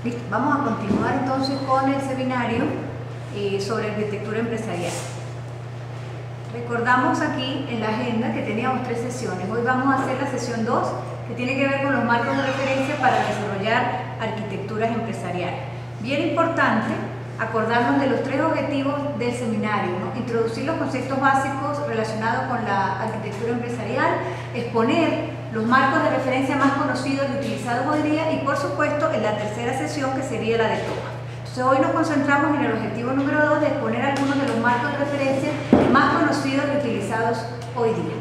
Listo, vamos a continuar entonces con el seminario sobre arquitectura empresarial. Recordamos aquí en la agenda que teníamos 3 sesiones. Hoy vamos a hacer la sesión 2, que tiene que ver con los marcos de referencia para desarrollar arquitecturas empresariales. Bien importante acordarnos de los 3 objetivos del seminario, ¿no? Introducir los conceptos básicos relacionados con la arquitectura empresarial, exponer los marcos de referencia más conocidos y utilizados hoy día y, por supuesto, en la tercera sesión, que sería la de TOGAF. Entonces, hoy nos concentramos en el objetivo número 2 de exponer algunos de los marcos de referencia más conocidos y utilizados hoy día.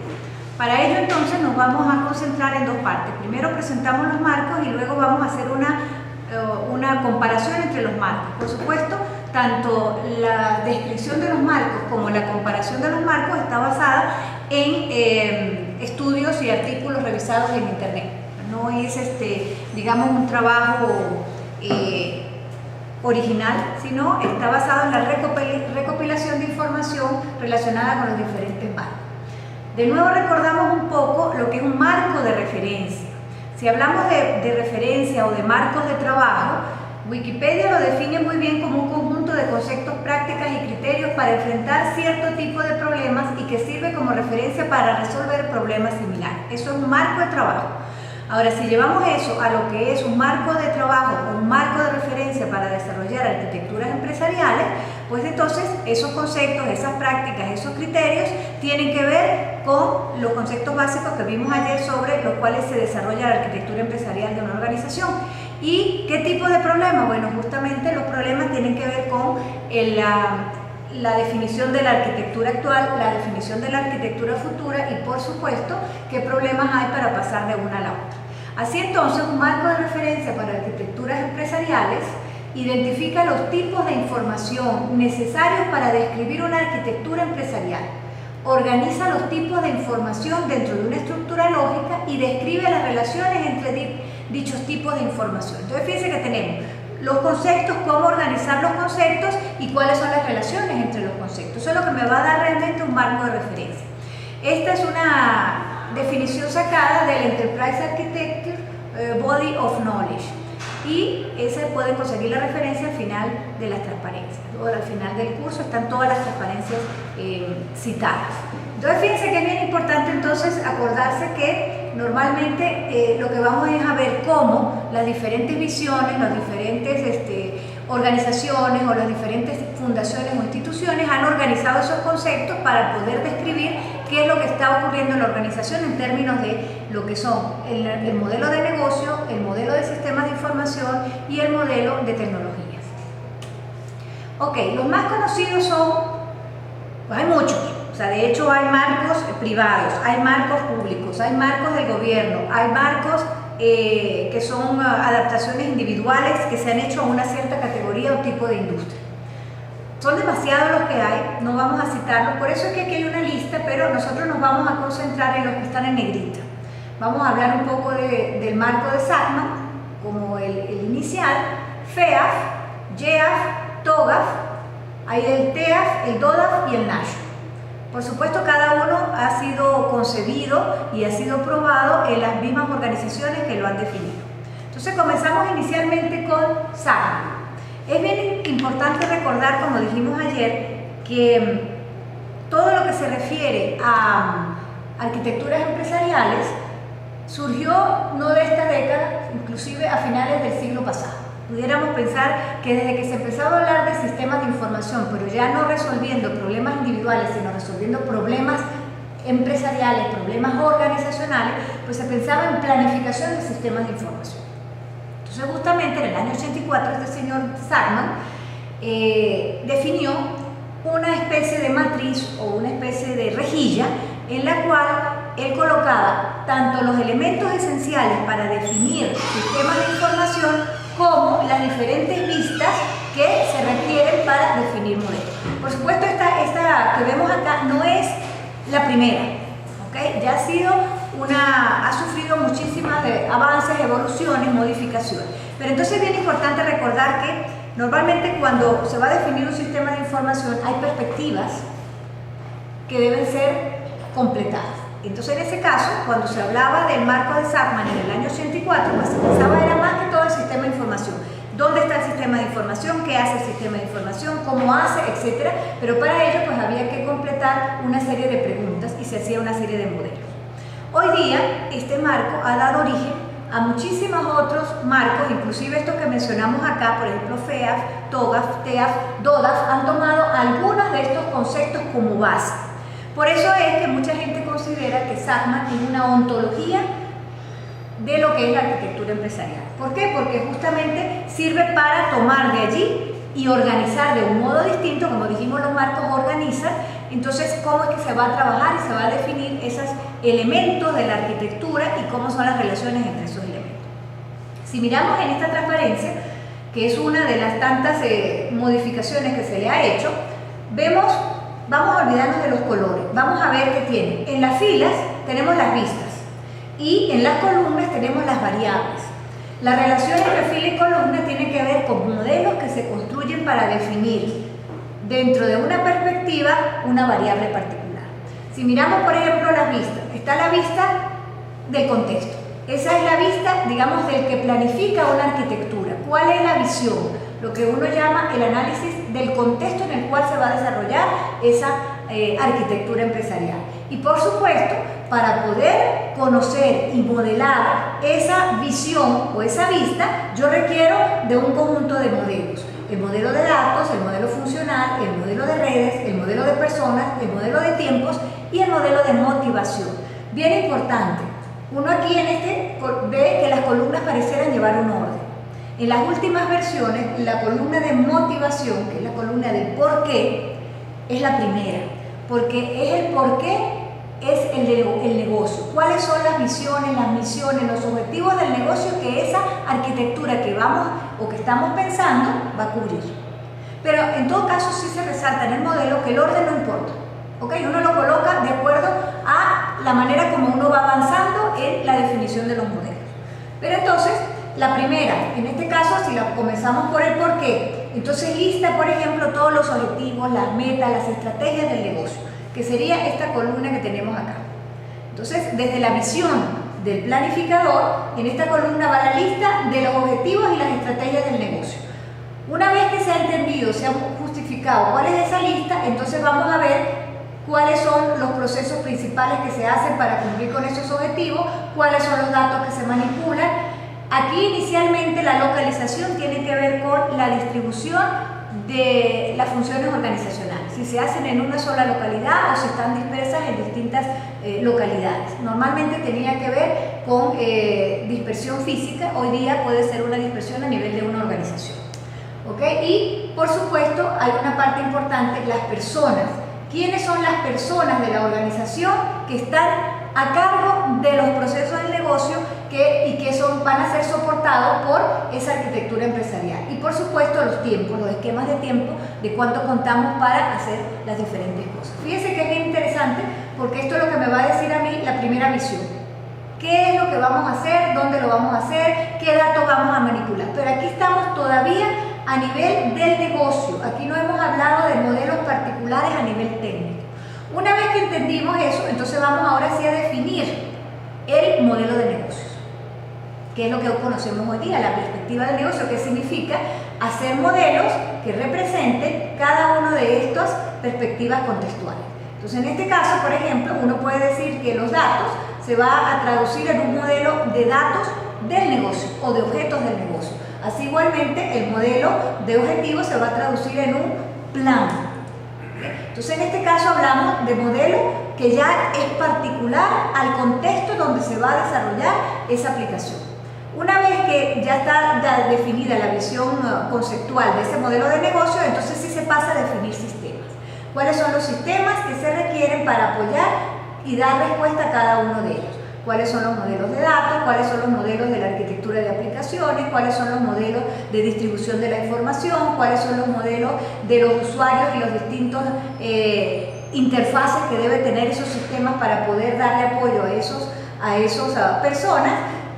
Para ello, entonces, nos vamos a concentrar en 2 partes. Primero presentamos los marcos y luego vamos a hacer una comparación entre los marcos. Por supuesto, tanto la descripción de los marcos como la comparación de los marcos está basada en estudios y artículos revisados en internet. No es, digamos, un trabajo original, sino está basado en la recopilación de información relacionada con los diferentes marcos. De nuevo recordamos un poco lo que es un marco de referencia. Si hablamos de referencia o de marcos de trabajo, Wikipedia lo define muy bien como un conjunto de conceptos, prácticas y criterios para enfrentar cierto tipo de problemas y que sirve como referencia para resolver problemas similares. Eso es un marco de trabajo. Ahora, si llevamos eso a lo que es un marco de trabajo o un marco de referencia para desarrollar arquitecturas empresariales, pues entonces esos conceptos, esas prácticas, esos criterios tienen que ver con los conceptos básicos que vimos ayer sobre los cuales se desarrolla la arquitectura empresarial de una organización. ¿Y qué tipo de problemas? Bueno, justamente los problemas tienen que ver con la definición de la arquitectura actual, la definición de la arquitectura futura y, por supuesto, qué problemas hay para pasar de una a la otra. Así entonces, un marco de referencia para arquitecturas empresariales identifica los tipos de información necesarios para describir una arquitectura empresarial, organiza los tipos de información dentro de una estructura lógica y describe las relaciones entre dichos tipos de información. Entonces, fíjense que tenemos los conceptos, cómo organizar los conceptos y cuáles son las relaciones entre los conceptos. Eso es lo que me va a dar realmente un marco de referencia. Esta es una definición sacada del Enterprise Architecture Body of Knowledge y ese pueden conseguir la referencia al final de las transparencias. Luego, al final del curso están todas las transparencias citadas. Entonces, fíjense que es bien importante entonces acordarse que normalmente lo que vamos es a ver cómo las diferentes visiones, las diferentes organizaciones o las diferentes fundaciones o instituciones han organizado esos conceptos para poder describir qué es lo que está ocurriendo en la organización en términos de lo que son el modelo de negocio, el modelo de sistemas de información y el modelo de tecnologías. Ok, los más conocidos son, pues hay muchos. O sea, de hecho hay marcos privados, hay marcos públicos, hay marcos del gobierno, hay marcos que son adaptaciones individuales que se han hecho a una cierta categoría o tipo de industria. Son demasiados los que hay, no vamos a citarlos, por eso es que aquí hay una lista, pero nosotros nos vamos a concentrar en los que están en negrita. Vamos a hablar un poco del marco de Sackman, como el inicial, FEAF, GEAF, TOGAF, hay el TEAF, el DODAF y el NASH. Por supuesto, cada uno ha sido concebido y ha sido probado en las mismas organizaciones que lo han definido. Entonces, comenzamos inicialmente con Sackman. Es bien importante recordar, como dijimos ayer, que todo lo que se refiere a arquitecturas empresariales surgió no de esta década, inclusive a finales del siglo pasado. Pudiéramos pensar que desde que se empezó a hablar de sistemas de información, pero ya no resolviendo problemas individuales, sino resolviendo problemas empresariales, problemas organizacionales, pues se pensaba en planificación de sistemas de información. Entonces, justamente en el año 84, este señor Sackman definió una especie de matriz o una especie de rejilla en la cual él colocaba tanto los elementos esenciales para definir sistemas de información como las diferentes vistas que se requieren para definir modelos. Por supuesto, esta que vemos acá no es la primera, ¿okay? Ya ha sufrido muchísimas avances, evoluciones, modificaciones. Pero entonces es bien importante recordar que normalmente cuando se va a definir un sistema de información hay perspectivas que deben ser completadas. Entonces, en ese caso, cuando se hablaba del marco de Sackman en el año 84, pues se pensaba era más que todo el sistema de información. dónde está el sistema de información, qué hace el sistema de información, cómo hace, etc. Pero para ello pues había que completar una serie de preguntas y se hacía una serie de modelos. Hoy día este marco ha dado origen a muchísimos otros marcos, inclusive estos que mencionamos acá, por ejemplo FEAF, TOGAF, TEAF, DODAF, han tomado algunos de estos conceptos como base. Por eso es que mucha gente considera que SACMA tiene una ontología de lo que es la arquitectura empresarial. ¿Por qué? Porque justamente sirve para tomar de allí y organizar de un modo distinto, como dijimos, los marcos organizan. Entonces, cómo es que se va a trabajar y se va a definir esos elementos de la arquitectura y cómo son las relaciones entre esos elementos. Si miramos en esta transparencia, que es una de las tantas modificaciones que se le ha hecho, vemos, vamos a olvidarnos de los colores, vamos a ver qué tiene. En las filas tenemos las vistas y en las columnas tenemos las variables. La relación entre fila y columna tiene que ver con modelos que se construyen para definir dentro de una perspectiva una variable particular. Si miramos, por ejemplo, las vistas, está la vista del contexto. Esa es la vista, digamos, del que planifica una arquitectura. ¿Cuál es la visión? Lo que uno llama el análisis del contexto en el cual se va a desarrollar esa arquitectura empresarial. Y por supuesto, para poder conocer y modelar esa visión o esa vista, yo requiero de un conjunto de modelos. El modelo de datos, el modelo funcional, el modelo de redes, el modelo de personas, el modelo de tiempos y el modelo de motivación. Bien importante, uno aquí en este ve que las columnas parecieran llevar un orden. En las últimas versiones, la columna de motivación, que es la columna del por qué, es la primera, porque es el por qué es el negocio. ¿Cuáles son las visiones, las misiones, los objetivos del negocio que esa arquitectura que vamos o que estamos pensando va a cubrir? Pero en todo caso sí se resalta en el modelo que el orden no importa. ¿Okay? Uno lo coloca de acuerdo a la manera como uno va avanzando en la definición de los modelos. Pero entonces, la primera, en este caso, si la comenzamos por el por qué, entonces lista, por ejemplo, todos los objetivos, las metas, las estrategias del negocio, que sería esta columna que tenemos acá. Entonces, desde la visión del planificador, en esta columna va la lista de los objetivos y las estrategias del negocio. Una vez que se ha entendido, se ha justificado cuál es esa lista, entonces vamos a ver cuáles son los procesos principales que se hacen para cumplir con esos objetivos, cuáles son los datos que se manipulan. Aquí inicialmente la localización tiene que ver con la distribución de las funciones organizacionales, si se hacen en una sola localidad o si están dispersas en distintas localidades. Normalmente tenía que ver con dispersión física, hoy día puede ser una dispersión a nivel de una organización. ¿Okay? Y por supuesto hay una parte importante, las personas. ¿Quiénes son las personas de la organización que están a cargo de los procesos del negocio y que van a ser soportados por esa arquitectura empresarial? Y por supuesto los tiempos, los esquemas de tiempo, de cuánto contamos para hacer las diferentes cosas. Fíjense que es bien interesante porque esto es lo que me va a decir a mí la primera visión. ¿Qué es lo que vamos a hacer? ¿Dónde lo vamos a hacer? ¿Qué datos vamos a manipular? Pero aquí estamos todavía a nivel del negocio. Aquí no hemos hablado de modelos particulares a nivel técnico. Una vez que entendimos eso, entonces vamos ahora sí a definir el modelo de negocios, que es lo que conocemos hoy día, la perspectiva del negocio, que significa hacer modelos que representen cada una de estas perspectivas contextuales. Entonces, en este caso, por ejemplo, uno puede decir que los datos se va a traducir en un modelo de datos del negocio o de objetos del negocio. Así igualmente el modelo de objetivos se va a traducir en un plan. Entonces en este caso hablamos de modelo que ya es particular al contexto donde se va a desarrollar esa aplicación. Una vez que ya está definida la visión conceptual de ese modelo de negocio, entonces sí se pasa a definir sistemas. ¿Cuáles son los sistemas que se requieren para apoyar y dar respuesta a cada uno de ellos? ¿Cuáles son los modelos de datos? ¿Cuáles son los modelos de la arquitectura de aplicaciones? ¿Cuáles son los modelos de distribución de la información? ¿Cuáles son los modelos de los usuarios y los distintos interfaces que deben tener esos sistemas para poder darle apoyo a esas personas?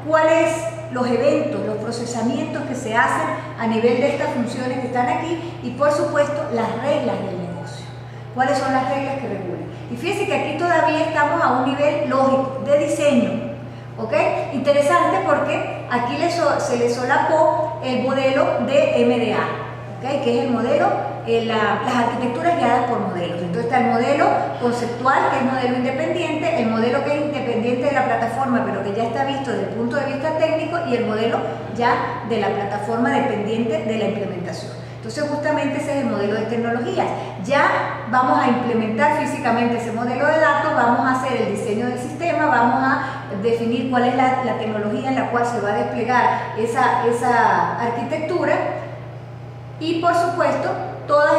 ¿Cuáles los eventos, los procesamientos que se hacen a nivel de estas funciones que están aquí? Y por supuesto, las reglas del negocio. ¿Cuáles son las reglas que regulan? Y fíjense que aquí todavía estamos a un nivel lógico, de diseño, ¿Ok? Interesante porque aquí se le solapó el modelo de MDA, ¿ok? Que es el modelo, las arquitecturas guiadas por modelos. Entonces está el modelo conceptual, que es modelo independiente, el modelo que es independiente de la plataforma, pero que ya está visto desde el punto de vista técnico, y el modelo ya de la plataforma dependiente de la implementación. Entonces justamente ese es el modelo de tecnologías. Ya vamos a implementar físicamente ese modelo de datos, vamos a hacer el diseño del sistema, vamos a definir cuál es la tecnología en la cual se va a desplegar esa arquitectura, y por supuesto todos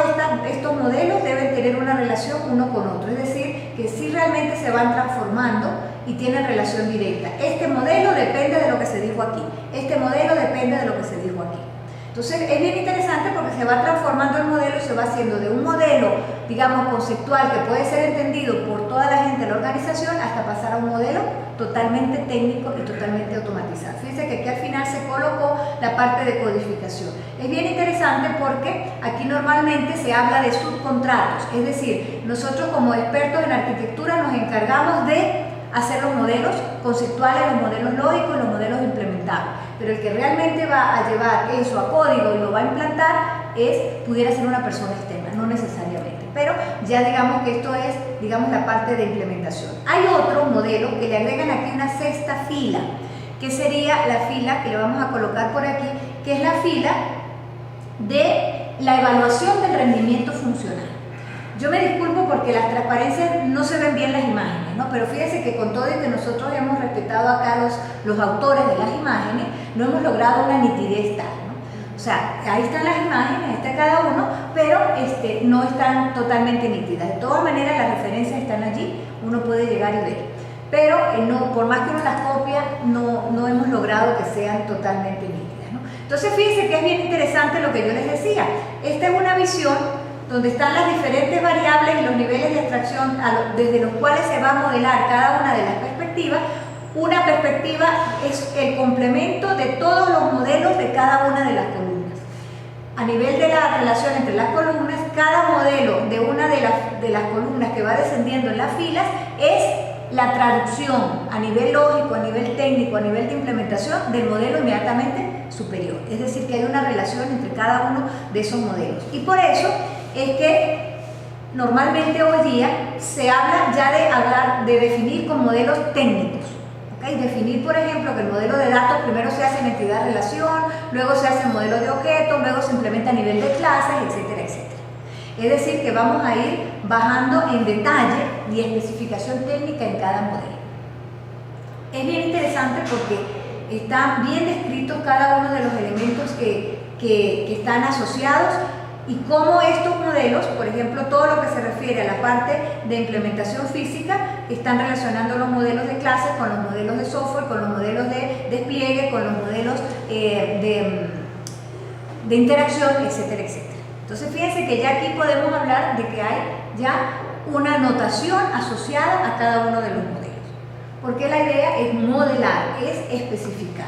estos modelos deben tener una relación uno con otro, es decir, que sí realmente se van transformando y tienen relación directa. Este modelo depende de lo que se dijo aquí, este modelo depende de lo que se dijo aquí. Entonces es bien interesante porque se va transformando el modelo y se va haciendo de un modelo, digamos, conceptual que puede ser entendido por toda la gente de la organización hasta pasar a un modelo totalmente técnico y totalmente automatizado. Fíjense que aquí al final se colocó la parte de codificación. Es bien interesante porque aquí normalmente se habla de subcontratos, es decir, nosotros como expertos en arquitectura nos encargamos de hacer los modelos conceptuales, los modelos lógicos, los modelos implementables. Pero el que realmente va a llevar eso a código y lo va a implantar pudiera ser una persona externa, no necesariamente. Pero ya digamos que esto es, digamos, la parte de implementación. Hay otro modelo que le agregan aquí una sexta fila, que sería la fila que le vamos a colocar por aquí, que es la fila de la evaluación del rendimiento funcional. Yo me disculpo porque las transparencias no se ven bien las imágenes, ¿no? Pero fíjense que con todo y que nosotros hemos respetado acá los autores de las imágenes, no hemos logrado una nitidez tal, ¿no? O sea, ahí están las imágenes, ahí está cada uno, pero no están totalmente nítidas. De todas maneras, las referencias están allí, uno puede llegar y ver. Pero por más que uno las copia, no hemos logrado que sean totalmente nítidas, ¿no? Entonces, fíjense que es bien interesante lo que yo les decía. Esta es una visión donde están las diferentes variables y los niveles de abstracción desde los cuales se va a modelar cada una de las perspectivas. Una perspectiva es el complemento de todos los modelos de cada una de las columnas. A nivel de la relación entre las columnas, cada modelo de una de las columnas que va descendiendo en las filas es la traducción a nivel lógico, a nivel técnico, a nivel de implementación del modelo inmediatamente superior. Es decir, que hay una relación entre cada uno de esos modelos. Y por eso es que normalmente hoy día se habla ya de definir con modelos técnicos. ¿Okay? Definir, por ejemplo, que el modelo de datos primero se hace en entidad-relación, luego se hace en modelo de objetos, luego se implementa a nivel de clases, etcétera, etcétera. Es decir, que vamos a ir bajando en detalle y especificación técnica en cada modelo. Es bien interesante porque están bien descritos cada uno de los elementos que están asociados y cómo estos modelos, por ejemplo, todo lo que se refiere a la parte de implementación física, están relacionando los modelos de clases con los modelos de software, con los modelos de despliegue, con los modelos de interacción, etcétera, etcétera. Entonces, fíjense que ya aquí podemos hablar de que hay ya una notación asociada a cada uno de los modelos. Porque la idea es modelar, es especificar.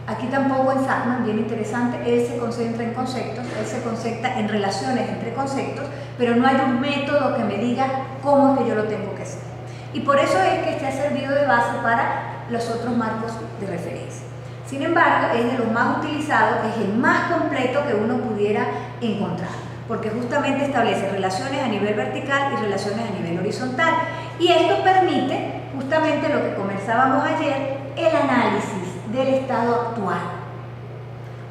Aquí tampoco en Zachman, bien interesante, él se concentra en conceptos, él se concentra en relaciones entre conceptos, pero no hay un método que me diga cómo es que yo lo tengo que hacer. Y por eso es que este ha servido de base para los otros marcos de referencia. Sin embargo, es de los más utilizados, es el más completo que uno pudiera encontrar, porque justamente establece relaciones a nivel vertical y relaciones a nivel horizontal. Y esto permite justamente lo que conversábamos ayer, el análisis del estado actual.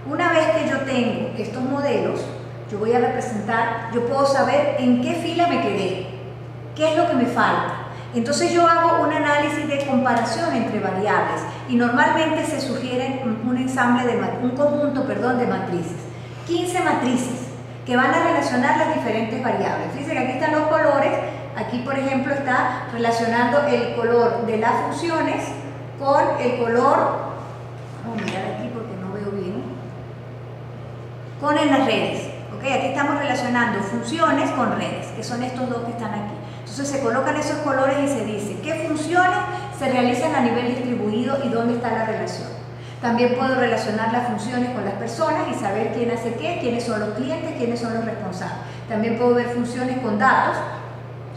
Una vez que yo tengo estos modelos, yo voy a representar, yo puedo saber en qué fila me quedé, qué es lo que me falta. Entonces yo hago un análisis de comparación entre variables y normalmente se sugiere un conjunto de matrices, 15 matrices que van a relacionar las diferentes variables. Fíjense que aquí están los colores, aquí por ejemplo está relacionando el color de las funciones con el color, vamos a mirar aquí porque no veo bien, con las redes. ¿Okay? Aquí estamos relacionando funciones con redes, que son estos dos que están aquí. Entonces se colocan esos colores y se dice qué funciones se realizan a nivel distribuido y dónde está la relación. También puedo relacionar las funciones con las personas y saber quién hace qué, quiénes son los clientes, quiénes son los responsables. También puedo ver funciones con datos,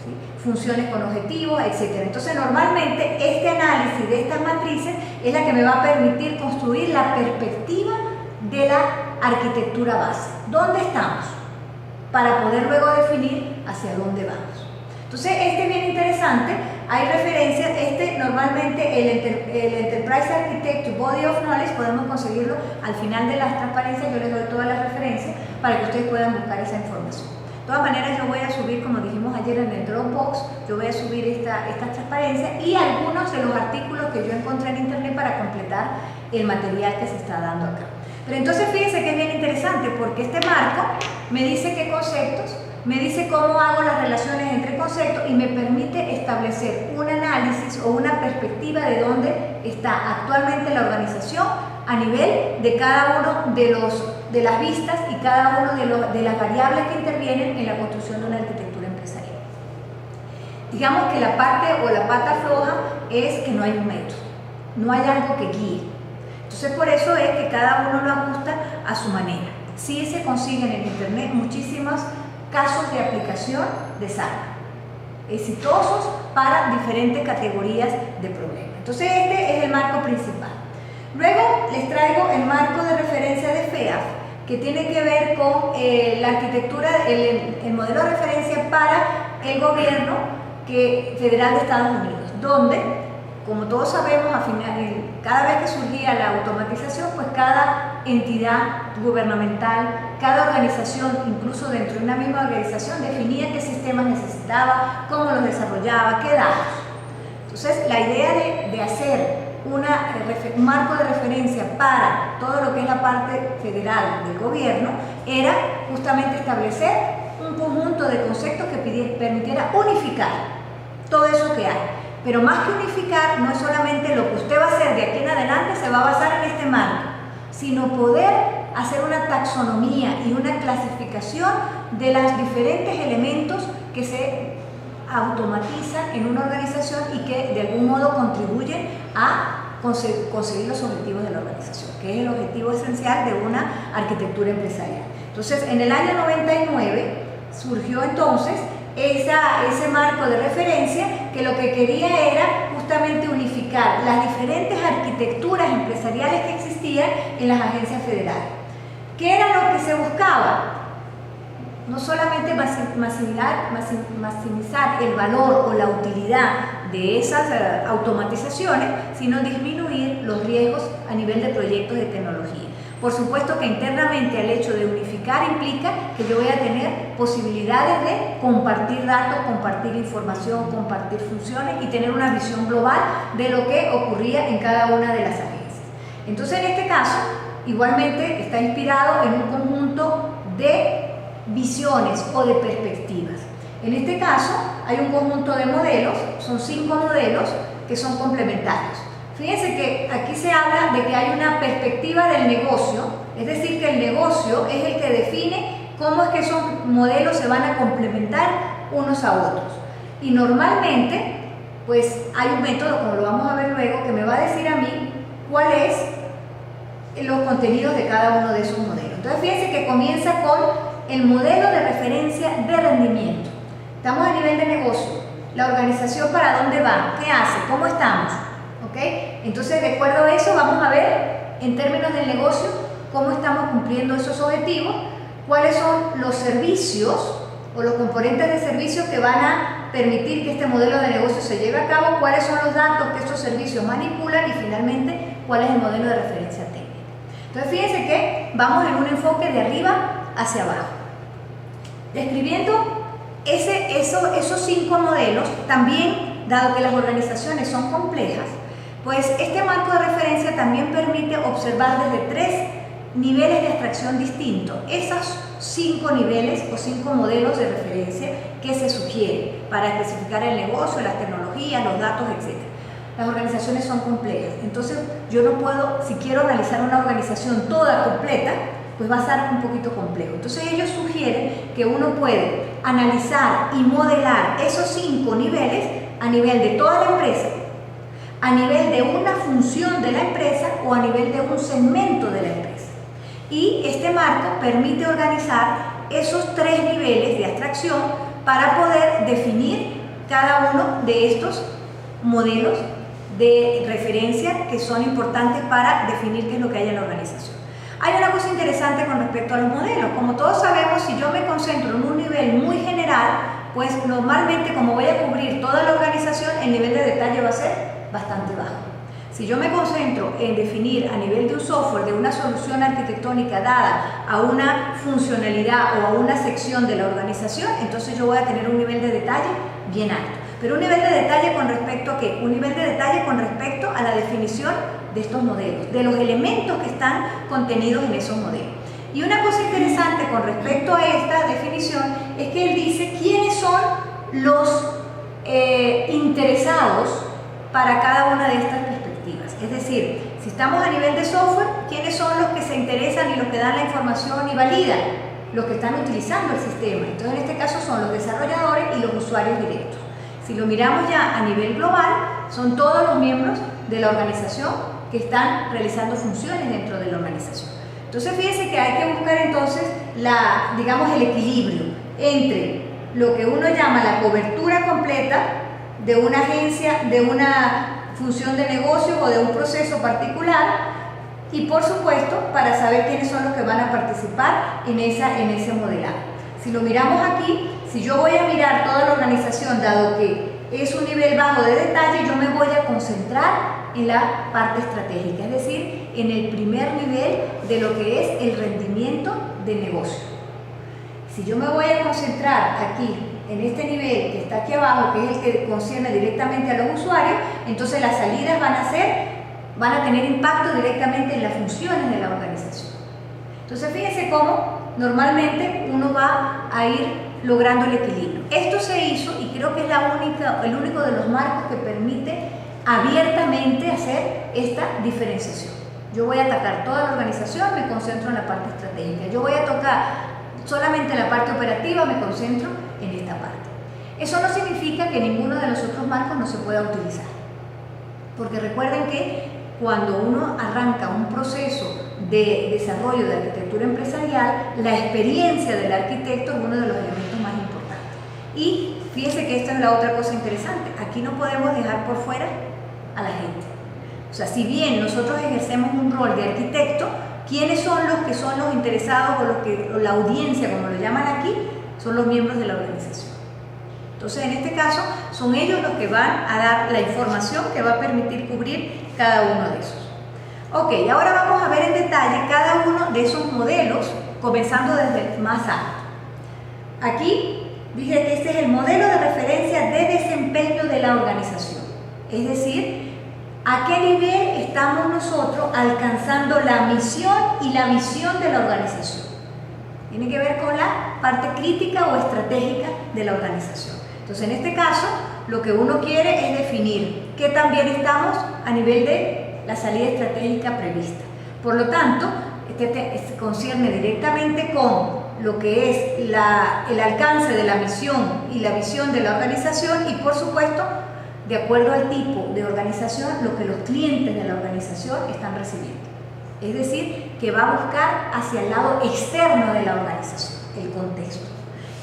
¿sí? funciones con objetivos, etc. Entonces, normalmente este análisis de estas matrices es la que me va a permitir construir la perspectiva de la arquitectura base. ¿Dónde estamos? Para poder luego definir hacia dónde vamos. Entonces, este es bien interesante. Hay referencias, normalmente el Enterprise Architecture Body of Knowledge podemos conseguirlo al final de las transparencias. Yo les doy todas las referencias para que ustedes puedan buscar esa información. De todas maneras, yo voy a subir, como dijimos ayer en el Dropbox, yo voy a subir estas transparencias y algunos de los artículos que yo encontré en internet para completar el material que se está dando acá. Pero entonces fíjense que es bien interesante porque este marco me dice qué conceptos, me dice cómo hago las relaciones entre conceptos y me permite establecer un análisis o una perspectiva de dónde está actualmente la organización a nivel de cada uno de las vistas y cada uno de las variables que intervienen en la construcción de una arquitectura empresarial. Digamos que la parte o la pata floja es que no hay un método, no hay algo que guíe. Entonces, por eso es que cada uno lo ajusta a su manera. Sí se consiguen en internet muchísimos casos de aplicación de SAP, exitosos para diferentes categorías de problemas. Entonces, este es el marco principal. Luego les traigo el marco de referencia de FEAF, que tiene que ver con la arquitectura, el modelo de referencia para el gobierno federal de Estados Unidos, donde, como todos sabemos, cada vez que surgía la automatización, pues cada entidad gubernamental, cada organización, incluso dentro de una misma organización, definía qué sistemas necesitaba, cómo los desarrollaba, qué datos. Entonces, la idea de hacer un marco de referencia para todo lo que es la parte federal del gobierno era justamente establecer un conjunto de conceptos que permitiera unificar todo eso que hay. Pero más que unificar, no es solamente lo que usted va a hacer de aquí en adelante se va a basar en este marco, sino poder hacer una taxonomía y una clasificación de los diferentes elementos que se automatizan en una organización y que de algún modo contribuyen a conseguir los objetivos de la organización, que es el objetivo esencial de una arquitectura empresarial. Entonces, en el año 99 surgió entonces ese marco de referencia que lo que quería era justamente unificar las diferentes arquitecturas empresariales que existían en las agencias federales. ¿Qué era lo que se buscaba? No solamente maximizar el valor o la utilidad de esas automatizaciones, sino disminuir los riesgos a nivel de proyectos de tecnología. Por supuesto que internamente el hecho de unificar implica que yo voy a tener posibilidades de compartir datos, compartir información, compartir funciones y tener una visión global de lo que ocurría en cada una de las agencias. Entonces, en este caso, igualmente está inspirado en un conjunto de visiones o de perspectivas. En este caso, hay un conjunto de modelos, son 5 modelos que son complementarios. Fíjense que aquí se habla de que hay una perspectiva del negocio, es decir, que el negocio es el que define cómo es que esos modelos se van a complementar unos a otros. Y normalmente, pues hay un método, como lo vamos a ver luego, que me va a decir a mí cuál es los contenidos de cada uno de esos modelos. Entonces, fíjense que comienza con el modelo de referencia de rendimiento. Estamos a nivel de negocio. La organización, ¿para dónde va? ¿Qué hace? ¿Cómo estamos? ¿Okay? Entonces, de acuerdo a eso, vamos a ver en términos del negocio cómo estamos cumpliendo esos objetivos, cuáles son los servicios o los componentes de servicio que van a permitir que este modelo de negocio se lleve a cabo, cuáles son los datos que estos servicios manipulan y finalmente cuál es el modelo de referencia técnica. Entonces, fíjense que vamos en un enfoque de arriba hacia abajo. Describiendo esos 5 modelos, también, dado que las organizaciones son complejas, pues este marco de referencia también permite observar desde 3 niveles de abstracción distintos, esos 5 niveles o 5 modelos de referencia que se sugieren para especificar el negocio, las tecnologías, los datos, etc. Las organizaciones son complejas, entonces yo no puedo, si quiero analizar una organización toda completa, pues va a ser un poquito complejo. Entonces ellos sugieren que uno puede analizar y modelar esos 5 niveles a nivel de toda la empresa, a nivel de una función de la empresa o a nivel de un segmento de la empresa. Y este marco permite organizar esos 3 niveles de abstracción para poder definir cada uno de estos modelos de referencia que son importantes para definir qué es lo que hay en la organización. Hay una cosa interesante con respecto a los modelos. Como todos sabemos, si yo me concentro en un nivel muy general, pues normalmente, como voy a cubrir toda la organización, el nivel de detalle va a ser bastante bajo. Si yo me concentro en definir a nivel de un software, de una solución arquitectónica dada a una funcionalidad o a una sección de la organización, entonces yo voy a tener un nivel de detalle bien alto. Pero un nivel de detalle con respecto a ¿qué? Un nivel de detalle con respecto a la definición de estos modelos, de los elementos que están contenidos en esos modelos. Y una cosa interesante con respecto a esta definición es que él dice quiénes son los interesados para cada una de estas perspectivas. Es decir, si estamos a nivel de software, ¿quiénes son los que se interesan y los que dan la información y validan? Los que están utilizando el sistema. Entonces, en este caso son los desarrolladores y los usuarios directos. Si lo miramos ya a nivel global, son todos los miembros de la organización que están realizando funciones dentro de la organización. Entonces, fíjense que hay que buscar entonces digamos, el equilibrio entre lo que uno llama la cobertura completa de una agencia, de una función de negocio o de un proceso particular, y por supuesto para saber quiénes son los que van a participar en ese modelado. Si lo miramos aquí, si yo voy a mirar toda la organización, dado que es un nivel bajo de detalle, yo me voy a concentrar en la parte estratégica, es decir, en el primer nivel de lo que es el rendimiento de negocio. Si yo me voy a concentrar aquí en este nivel que está aquí abajo, que es el que concierne directamente a los usuarios, entonces las salidas van a tener impacto directamente en las funciones de la organización. Entonces fíjense cómo normalmente uno va a ir logrando el equilibrio. Esto se hizo y creo que es el único de los marcos que permite abiertamente hacer esta diferenciación. Yo voy a atacar toda la organización, me concentro en la parte estratégica. Yo voy a tocar solamente la parte operativa, me concentro en esta parte. Eso no significa que ninguno de los otros marcos no se pueda utilizar. Porque recuerden que cuando uno arranca un proceso de desarrollo de arquitectura empresarial, la experiencia del arquitecto es uno de los elementos más importantes. Y fíjense que esta es la otra cosa interesante. Aquí no podemos dejar por fuera a la gente. O sea, si bien nosotros ejercemos un rol de arquitecto, ¿quiénes son los interesados o la audiencia, como lo llaman aquí? Son los miembros de la organización. Entonces, en este caso, son ellos los que van a dar la información que va a permitir cubrir cada uno de esos. Ok, ahora vamos a ver en detalle cada uno de esos modelos, comenzando desde el más alto. Aquí dije que este es el modelo de referencia de desempeño de la organización. Es decir, ¿a qué nivel estamos nosotros alcanzando la misión y la visión de la organización? Tiene que ver con la parte crítica o estratégica de la organización. Entonces, en este caso, lo que uno quiere es definir qué tan bien estamos a nivel de la salida estratégica prevista. Por lo tanto, este concierne directamente con lo que es el alcance de la misión y la visión de la organización y, por supuesto, de acuerdo al tipo de organización, lo que los clientes de la organización están recibiendo. Es decir, que va a buscar hacia el lado externo de la organización, el contexto,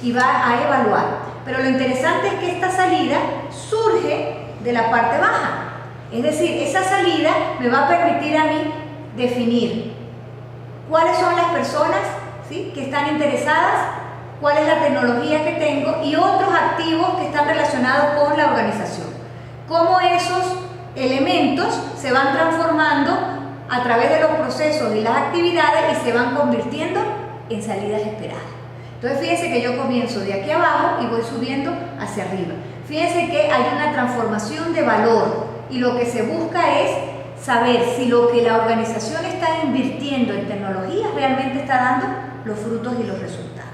y va a evaluar. Pero lo interesante es que esta salida surge de la parte baja. Es decir, esa salida me va a permitir a mí definir cuáles son las personas, ¿sí?, que están interesadas, cuál es la tecnología que tengo y otros activos que están relacionados con la organización. Cómo esos elementos se van transformando a través de los procesos y las actividades y se van convirtiendo en salidas esperadas. Entonces fíjense que yo comienzo de aquí abajo y voy subiendo hacia arriba. Fíjense que hay una transformación de valor y lo que se busca es saber si lo que la organización está invirtiendo en tecnologías realmente está dando los frutos y los resultados.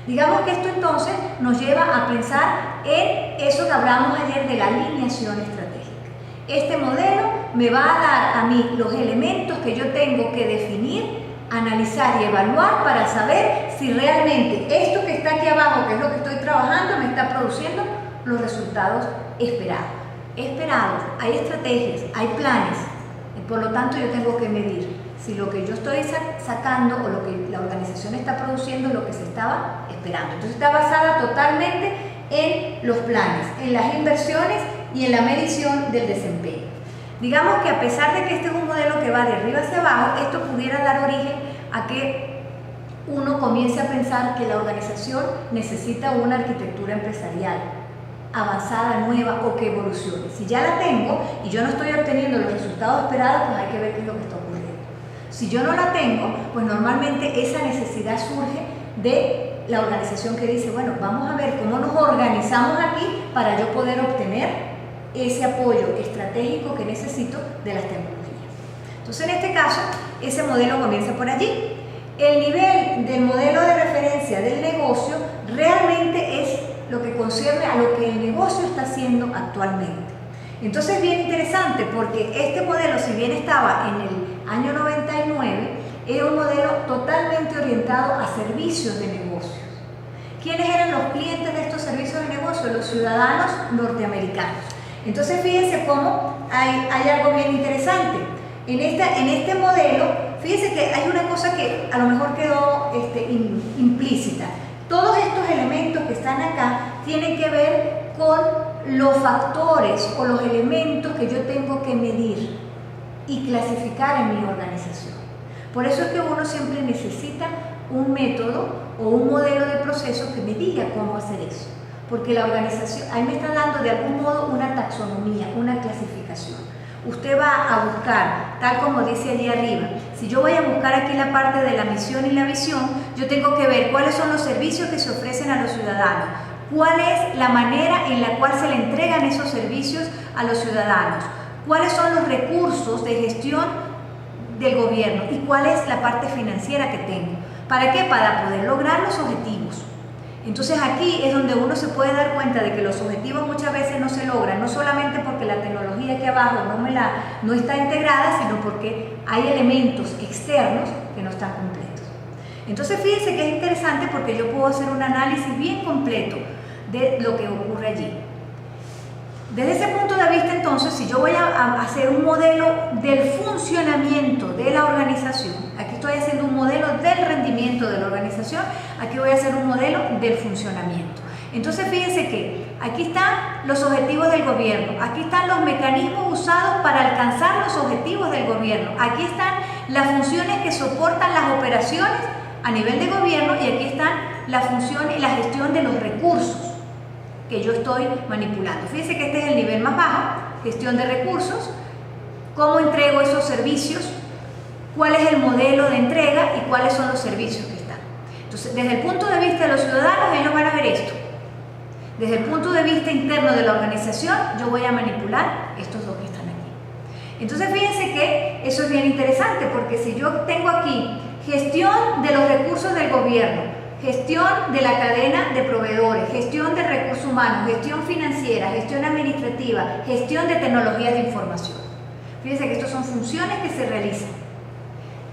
Digamos que esto entonces nos lleva a pensar en eso que hablamos ayer de la alineación estratégica. Este modelo me va a dar a mí los elementos que yo tengo que definir, analizar y evaluar para saber si realmente esto que está aquí abajo, que es lo que estoy trabajando, me está produciendo los resultados esperados. Hay estrategias, hay planes, y por lo tanto yo tengo que medir si lo que yo estoy sacando o lo que la organización está produciendo es lo que se estaba esperando. Entonces está basada totalmente en los planes, en las inversiones y en la medición del desempeño. Digamos que a pesar de que este es un modelo que va de arriba hacia abajo, esto pudiera dar origen a que uno comience a pensar que la organización necesita una arquitectura empresarial avanzada, nueva o que evolucione. Si ya la tengo y yo no estoy obteniendo los resultados esperados, pues hay que ver qué es lo que está ocurriendo. Si yo no la tengo, pues normalmente esa necesidad surge de la organización que dice, bueno, vamos a ver cómo nos organizamos aquí para yo poder obtener ese apoyo estratégico que necesito de las tecnologías. Entonces, en este caso, ese modelo comienza por allí. El nivel del modelo de referencia del negocio realmente es lo que concierne a lo que el negocio está haciendo actualmente. Entonces es bien interesante porque este modelo, si bien estaba en el año 99, era un modelo totalmente orientado a servicios de negocios. ¿Quiénes eran los clientes de estos servicios de negocio? Los ciudadanos norteamericanos. Entonces fíjense cómo hay algo bien interesante. En este modelo, fíjense que hay una cosa que a lo mejor quedó implícita. Todos estos elementos que están acá tienen que ver con los factores o los elementos que yo tengo que medir y clasificar en mi organización. Por eso es que uno siempre necesita un método o un modelo de proceso que me diga cómo hacer eso. Porque la organización, ahí me está dando de algún modo una taxonomía, una clasificación. Usted va a buscar, tal como dice allí arriba, si yo voy a buscar aquí la parte de la misión y la visión, yo tengo que ver cuáles son los servicios que se ofrecen a los ciudadanos, cuál es la manera en la cual se le entregan esos servicios a los ciudadanos, cuáles son los recursos de gestión del gobierno y cuál es la parte financiera que tengo. ¿Para qué? Para poder lograr los objetivos. Entonces aquí es donde uno se puede dar cuenta de que los objetivos muchas veces no se logran, no solamente porque la tecnología aquí abajo no está integrada, sino porque hay elementos externos que no están completos. Entonces fíjense que es interesante porque yo puedo hacer un análisis bien completo de lo que ocurre allí. Desde ese punto de vista, entonces, si yo voy a hacer un modelo del funcionamiento de la organización, aquí estoy haciendo un modelo del rendimiento de la organización, aquí voy a hacer un modelo del funcionamiento. Entonces, fíjense que aquí están los objetivos del gobierno, aquí están los mecanismos usados para alcanzar los objetivos del gobierno, aquí están las funciones que soportan las operaciones a nivel de gobierno y aquí están las funciones y la gestión de los recursos que yo estoy manipulando. Fíjense que este es el nivel más bajo, gestión de recursos, cómo entrego esos servicios, cuál es el modelo de entrega y cuáles son los servicios que están. Entonces, desde el punto de vista de los ciudadanos, ellos van a ver esto. Desde el punto de vista interno de la organización, yo voy a manipular estos dos que están aquí. Entonces, fíjense que eso es bien interesante porque si yo tengo aquí gestión de los recursos del gobierno, gestión de la cadena de proveedores, gestión de recursos humanos, gestión financiera, gestión administrativa, gestión de tecnologías de información. Fíjense que estas son funciones que se realizan.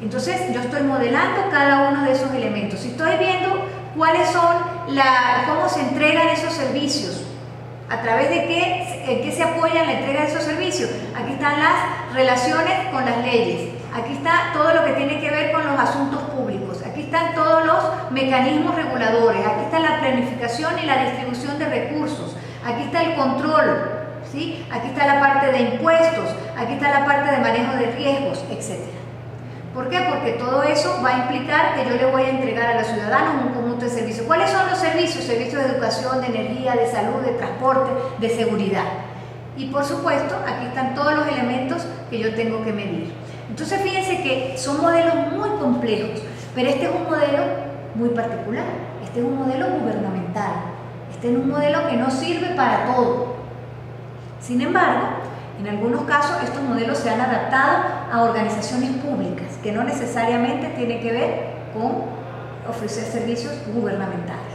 Entonces yo estoy modelando cada uno de esos elementos. Si estoy viendo cuáles son, cómo se entregan esos servicios, a través de qué se apoya la entrega de esos servicios. Aquí están las relaciones con las leyes. Aquí está todo lo que tiene que ver con los asuntos públicos, aquí están todos los mecanismos reguladores, aquí está la planificación y la distribución de recursos, aquí está el control, ¿sí? Aquí está la parte de impuestos, aquí está la parte de manejo de riesgos, etc. ¿Por qué? Porque todo eso va a implicar que yo le voy a entregar a los ciudadanos un conjunto de servicios. ¿Cuáles son los servicios? Servicios de educación, de energía, de salud, de transporte, de seguridad. Y por supuesto, aquí están todos los elementos que yo tengo que medir. Entonces fíjense que son modelos muy complejos, pero este es un modelo muy particular, este es un modelo gubernamental, este es un modelo que no sirve para todo. Sin embargo, en algunos casos estos modelos se han adaptado a organizaciones públicas que no necesariamente tienen que ver con ofrecer servicios gubernamentales.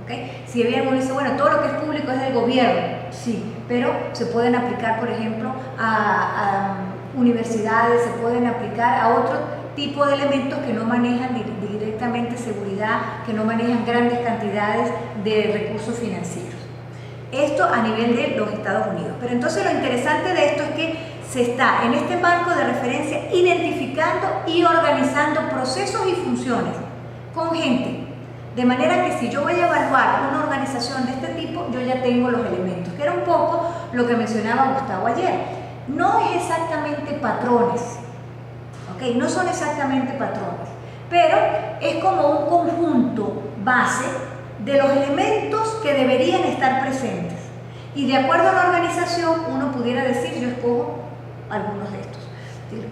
¿Okay? Si bien uno dice, bueno, todo lo que es público es del gobierno, sí, pero se pueden aplicar, por ejemplo, a universidades, se pueden aplicar a otro tipo de elementos que no manejan directamente seguridad, que no manejan grandes cantidades de recursos financieros. Esto a nivel de los Estados Unidos. Pero entonces lo interesante de esto es que se está en este marco de referencia identificando y organizando procesos y funciones con gente De manera que si yo voy a evaluar una organización de este tipo, yo ya tengo los elementos, que era un poco lo que mencionaba Gustavo ayer. No es exactamente patrones, ¿ok? No son exactamente patrones, pero es como un conjunto base de los elementos que deberían estar presentes. Y de acuerdo a la organización, uno pudiera decir, yo escojo algunos de estos.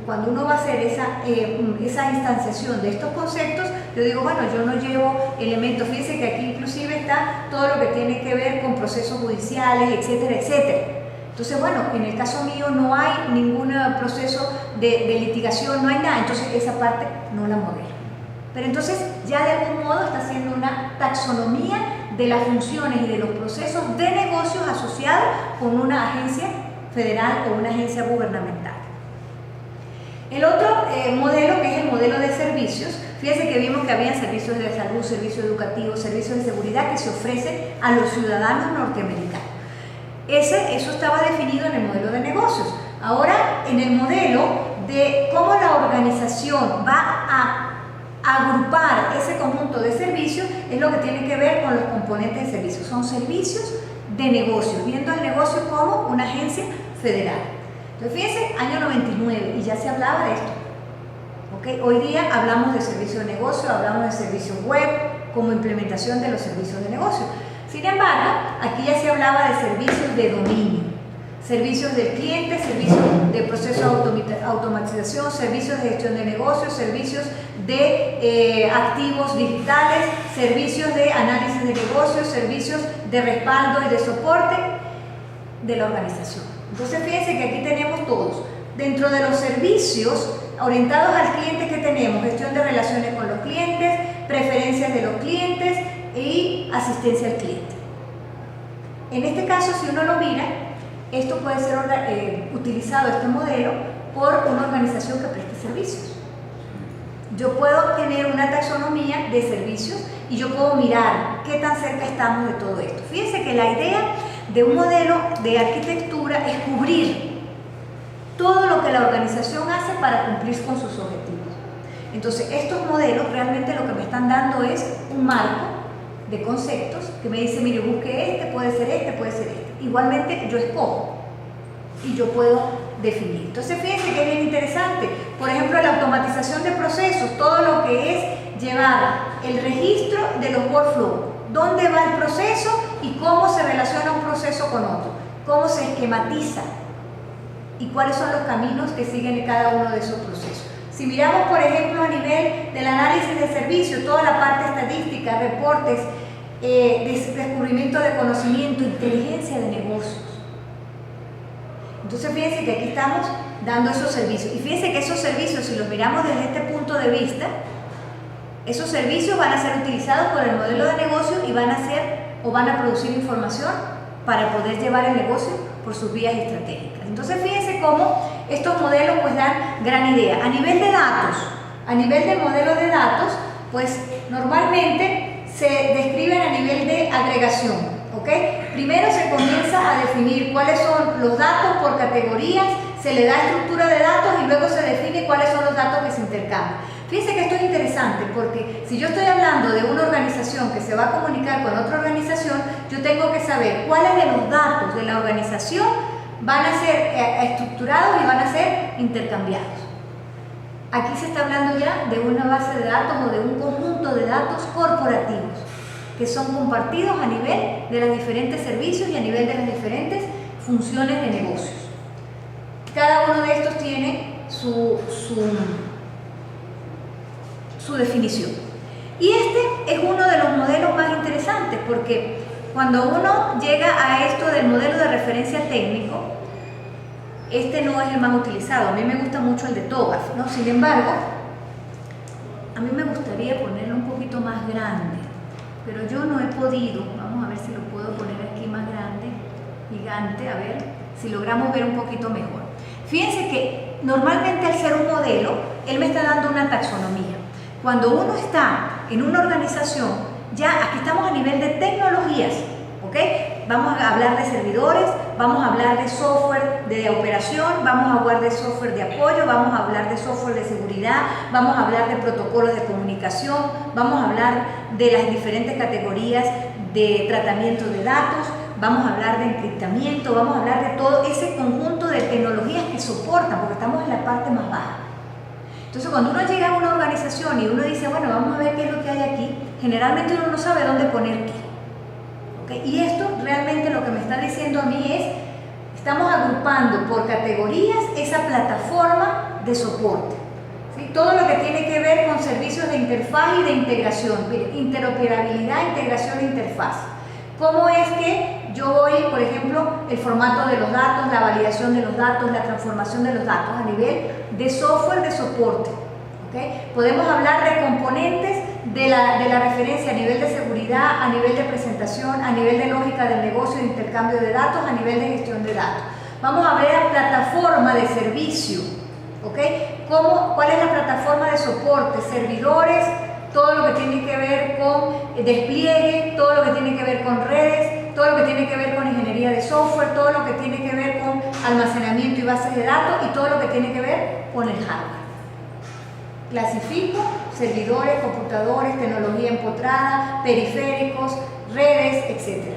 Cuando uno va a hacer esa instanciación de estos conceptos, yo digo, bueno, yo no llevo elementos, fíjense que aquí inclusive está todo lo que tiene que ver con procesos judiciales, etcétera, etcétera. Entonces, bueno, en el caso mío no hay ningún proceso de litigación, no hay nada, entonces esa parte no la modelo. Pero entonces ya de algún modo está haciendo una taxonomía de las funciones y de los procesos de negocios asociados con una agencia federal o una agencia gubernamental. El otro modelo, que es el modelo de servicios, fíjense que vimos que había servicios de salud, servicios educativos, servicios de seguridad que se ofrecen a los ciudadanos norteamericanos. Eso estaba definido en el modelo de negocios. Ahora, en el modelo de cómo la organización va a agrupar ese conjunto de servicios, es lo que tiene que ver con los componentes de servicios. Son servicios de negocios, viendo el negocio como una agencia federal. Entonces, fíjense, año 99, y ya se hablaba de esto. ¿Okay? Hoy día hablamos de servicios de negocio, hablamos de servicios web como implementación de los servicios de negocio. Sin embargo, aquí ya se hablaba de servicios de dominio, servicios del cliente, servicios de proceso de automatización, servicios de gestión de negocios, servicios de activos digitales, servicios de análisis de negocios, servicios de respaldo y de soporte de la organización. Entonces, fíjense que aquí tenemos todos. Dentro de los servicios orientados al cliente que tenemos, gestión de relaciones con los clientes, preferencias de los clientes y asistencia al cliente. En este caso, si uno lo mira, esto puede ser utilizado, este modelo, por una organización que preste servicios. Yo puedo tener una taxonomía de servicios y yo puedo mirar qué tan cerca estamos de todo esto. Fíjense que la idea de un modelo de arquitectura es cubrir todo lo que la organización hace para cumplir con sus objetivos. Entonces, estos modelos realmente lo que me están dando es un marco de conceptos que me dice, mire, busque este, puede ser este, puede ser este. Igualmente, yo escojo y yo puedo definir. Entonces, fíjense que es bien interesante. Por ejemplo, la automatización de procesos, todo lo que es llevar el registro de los workflows, dónde va el proceso y cómo se relaciona un proceso con otro, cómo se esquematiza y cuáles son los caminos que siguen cada uno de esos procesos. Si miramos, por ejemplo, a nivel del análisis de servicios, toda la parte estadística, reportes, descubrimiento de conocimiento, inteligencia de negocios. Entonces, fíjense que aquí estamos dando esos servicios. Y fíjense que esos servicios, si los miramos desde este punto de vista, esos servicios van a ser utilizados por el modelo de negocio y van a producir información para poder llevar el negocio por sus vías estratégicas. Entonces, fíjense cómo estos modelos pues dan gran idea. A nivel de datos, a nivel del modelo de datos, pues normalmente se describen a nivel de agregación, ¿ok? Primero se comienza a definir cuáles son los datos por categorías, se le da estructura de datos y luego se define cuáles son los datos que se intercambian. Fíjense que esto es interesante porque si yo estoy hablando de una organización que se va a comunicar con otra organización, yo tengo que saber cuáles de los datos de la organización van a ser estructurados y van a ser intercambiados. Aquí se está hablando ya de una base de datos o de un conjunto de datos corporativos que son compartidos a nivel de los diferentes servicios y a nivel de las diferentes funciones de negocios. Cada uno de estos tiene su definición. Y este es uno de los modelos más interesantes porque cuando uno llega a esto del modelo de referencia técnico, este no es el más utilizado. A mí me gusta mucho el de TOGAF, ¿no? Sin embargo, a mí me gustaría ponerlo un poquito más grande, pero yo no he podido. Vamos a ver si lo puedo poner aquí más grande, gigante, a ver si logramos ver un poquito mejor. Fíjense que normalmente al ser un modelo, él me está dando una taxonomía. Cuando uno está en una organización, ya aquí estamos a nivel de tecnologías, ¿ok? Vamos a hablar de servidores, vamos a hablar de software de operación, vamos a hablar de software de apoyo, vamos a hablar de software de seguridad, vamos a hablar de protocolos de comunicación, vamos a hablar de las diferentes categorías de tratamiento de datos, vamos a hablar de encriptamiento, vamos a hablar de todo ese conjunto de tecnologías que soportan, porque estamos en la parte más baja. Entonces, cuando uno llega a una organización y uno dice, bueno, vamos a ver qué es lo que hay aquí, generalmente uno no sabe dónde poner qué. ¿Okay? Y esto realmente lo que me está diciendo a mí es, estamos agrupando por categorías esa plataforma de soporte. ¿Sí? Todo lo que tiene que ver con servicios de interfaz y de integración, interoperabilidad, integración e interfaz. ¿Cómo es que yo voy, por ejemplo, el formato de los datos, la validación de los datos, la transformación de los datos a nivel de software de soporte? ¿Okay? Podemos hablar de componentes de la referencia a nivel de seguridad, a nivel de presentación, a nivel de lógica del negocio, de intercambio de datos, a nivel de gestión de datos. Vamos a ver la plataforma de servicio. ¿Okay? ¿Cuál es la plataforma de soporte? Servidores, todo lo que tiene que ver con despliegue, todo lo que tiene que ver con redes, todo lo que tiene que ver con ingeniería de software, todo lo que tiene que ver con almacenamiento y bases de datos y todo lo que tiene que ver con el hardware. Clasifico servidores, computadores, tecnología empotrada, periféricos, redes, etc.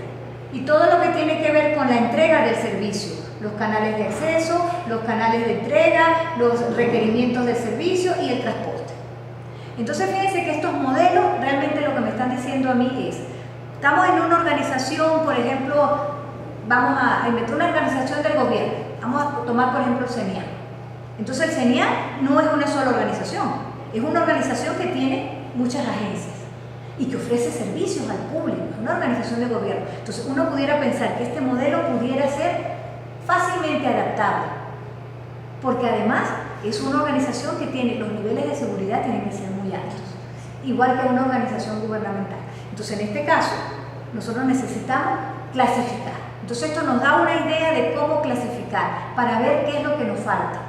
Y todo lo que tiene que ver con la entrega del servicio, los canales de acceso, los canales de entrega, los requerimientos del servicio y el transporte. Entonces fíjense que estos modelos realmente lo que me están diciendo a mí es, estamos en una organización, por ejemplo, vamos a inventar una organización del gobierno, vamos a tomar por ejemplo el CENIAC. Entonces el CENIAC no es una sola organización, es una organización que tiene muchas agencias y que ofrece servicios al público, es una organización de gobierno. Entonces uno pudiera pensar que este modelo pudiera ser fácilmente adaptable, porque además es una organización que tiene, los niveles de seguridad tienen que ser muy altos, igual que una organización gubernamental. Entonces en este caso nosotros necesitamos clasificar. Entonces esto nos da una idea de cómo clasificar para ver qué es lo que nos falta.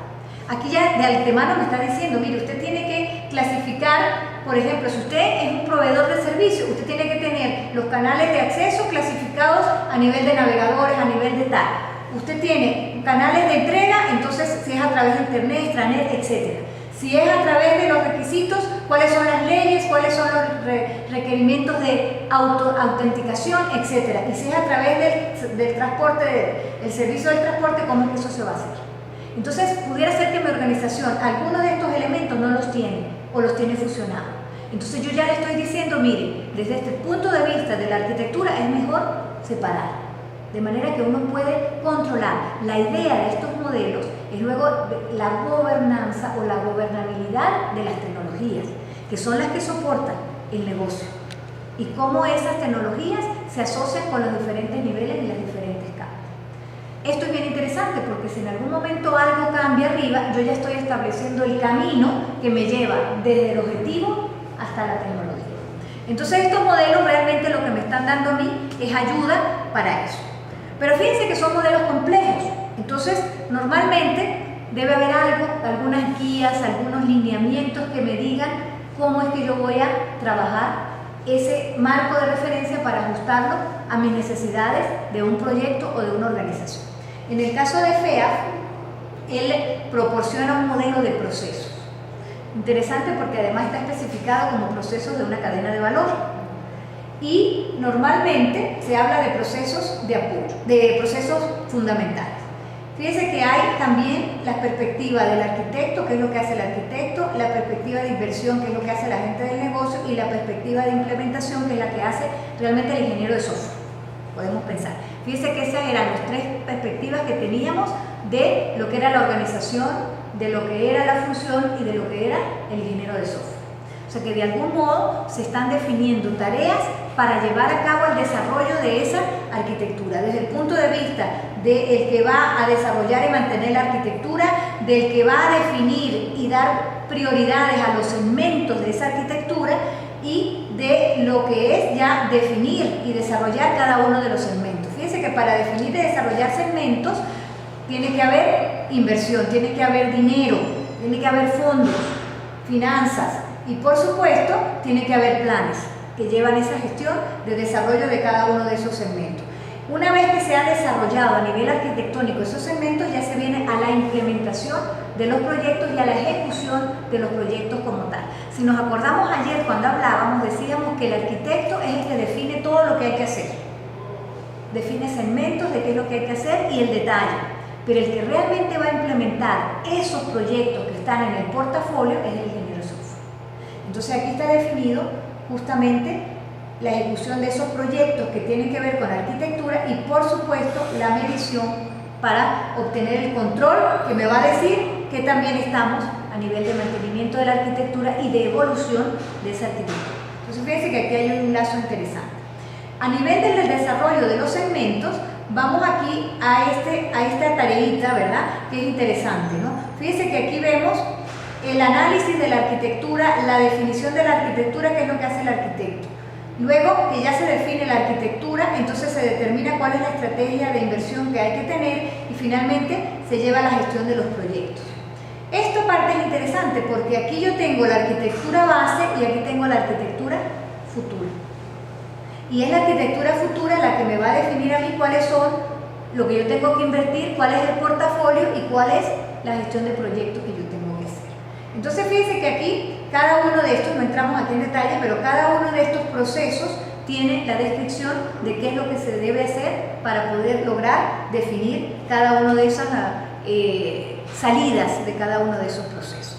Aquí ya de antemano me está diciendo, mire, usted tiene que clasificar, por ejemplo, si usted es un proveedor de servicio, usted tiene que tener los canales de acceso clasificados a nivel de navegadores, a nivel de tal. Usted tiene canales de entrega, entonces si es a través de internet, extranet, etc. Si es a través de los requisitos, cuáles son las leyes, cuáles son los requerimientos de autenticación, etc. Y si es a través del transporte, el servicio del transporte, cómo es que eso se va a hacer. Entonces, pudiera ser que mi organización algunos de estos elementos no los tiene o los tiene fusionados. Entonces, yo ya le estoy diciendo, mire, desde este punto de vista de la arquitectura es mejor separar. De manera que uno puede controlar. La idea de estos modelos es luego la gobernanza o la gobernabilidad de las tecnologías, que son las que soportan el negocio. Y cómo esas tecnologías se asocian con los diferentes niveles y las diferentes capas. Esto es bien interesante porque si en algún momento algo cambia arriba, yo ya estoy estableciendo el camino que me lleva desde el objetivo hasta la tecnología. Entonces estos modelos realmente lo que me están dando a mí es ayuda para eso. Pero fíjense que son modelos complejos. Entonces normalmente debe haber algunas guías, algunos lineamientos que me digan cómo es que yo voy a trabajar ese marco de referencia para ajustarlo a mis necesidades de un proyecto o de una organización. En el caso de FEAF, él proporciona un modelo de procesos. Interesante porque además está especificado como procesos de una cadena de valor. Y normalmente se habla de procesos de apoyo, de procesos fundamentales. Fíjense que hay también la perspectiva del arquitecto, que es lo que hace el arquitecto, la perspectiva de inversión, que es lo que hace la gente del negocio, y la perspectiva de implementación, que es la que hace realmente el ingeniero de software. Podemos pensar. Fíjense que esas eran las tres perspectivas que teníamos de lo que era la organización, de lo que era la función y de lo que era el ingeniero de software. O sea que de algún modo se están definiendo tareas para llevar a cabo el desarrollo de esa arquitectura, desde el punto de vista del que va a desarrollar y mantener la arquitectura, del que va a definir y dar prioridades a los segmentos de esa arquitectura y de lo que es ya definir y desarrollar cada uno de los segmentos. Fíjense que para definir y desarrollar segmentos tiene que haber inversión, tiene que haber dinero, tiene que haber fondos, finanzas y por supuesto tiene que haber planes que llevan esa gestión de desarrollo de cada uno de esos segmentos. Una vez que se ha desarrollado a nivel arquitectónico esos segmentos, ya se viene a la implementación de los proyectos y a la ejecución de los proyectos como tal. Si nos acordamos ayer cuando hablábamos, decíamos que el arquitecto es el que define todo lo que hay que hacer. Define segmentos de qué es lo que hay que hacer y el detalle. Pero el que realmente va a implementar esos proyectos que están en el portafolio es el ingeniero de software. Entonces aquí está definido justamente la ejecución de esos proyectos que tienen que ver con arquitectura y por supuesto la medición para obtener el control que me va a decir que también estamos a nivel de mantenimiento de la arquitectura y de evolución de esa arquitectura. Entonces fíjense que aquí hay un lazo interesante. A nivel del desarrollo de los segmentos, vamos aquí a esta tareita, ¿verdad? Que es interesante, ¿no? Fíjense que aquí vemos el análisis de la arquitectura, la definición de la arquitectura, que es lo que hace el arquitecto. Luego que ya se define la arquitectura, entonces se determina cuál es la estrategia de inversión que hay que tener y finalmente se lleva a la gestión de los proyectos. Esta parte es interesante porque aquí yo tengo la arquitectura base y aquí tengo la arquitectura futura. Y es la arquitectura futura la que me va a definir a mí cuáles son lo que yo tengo que invertir, cuál es el portafolio y cuál es la gestión de proyectos que yo tengo que hacer. Entonces fíjense que aquí cada uno de estos, no entramos aquí en detalle, pero cada uno de estos procesos tiene la descripción de qué es lo que se debe hacer para poder lograr definir cada una de esas salidas de cada uno de esos procesos.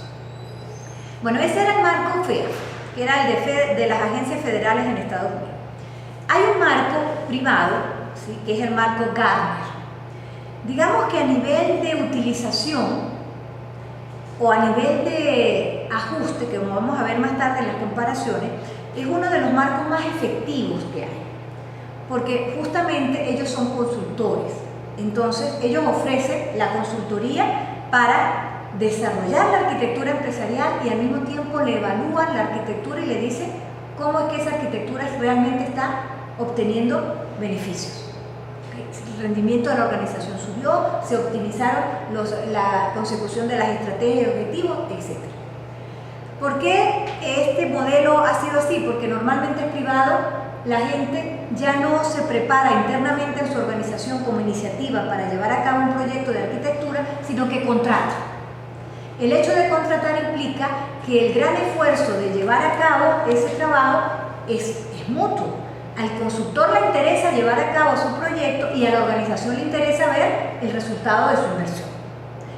Bueno, ese era el marco FEA, que era el de las agencias federales en Estados Unidos. Hay un marco privado, ¿sí?, que es el marco Gartner. Digamos que a nivel de utilización o a nivel de ajuste, que como vamos a ver más tarde en las comparaciones, es uno de los marcos más efectivos que hay, porque justamente ellos son consultores. Entonces ellos ofrecen la consultoría para desarrollar la arquitectura empresarial y al mismo tiempo le evalúan la arquitectura y le dicen cómo es que esa arquitectura realmente está obteniendo beneficios. El rendimiento de la organización subió, se optimizaron la consecución de las estrategias y objetivos, etc. ¿Por qué este modelo ha sido así? Porque normalmente es privado, la gente ya no se prepara internamente en su organización como iniciativa para llevar a cabo un proyecto de arquitectura, sino que contrata. El hecho de contratar implica que el gran esfuerzo de llevar a cabo ese trabajo es mutuo. Al consultor le interesa llevar a cabo su proyecto y a la organización le interesa ver el resultado de su inversión.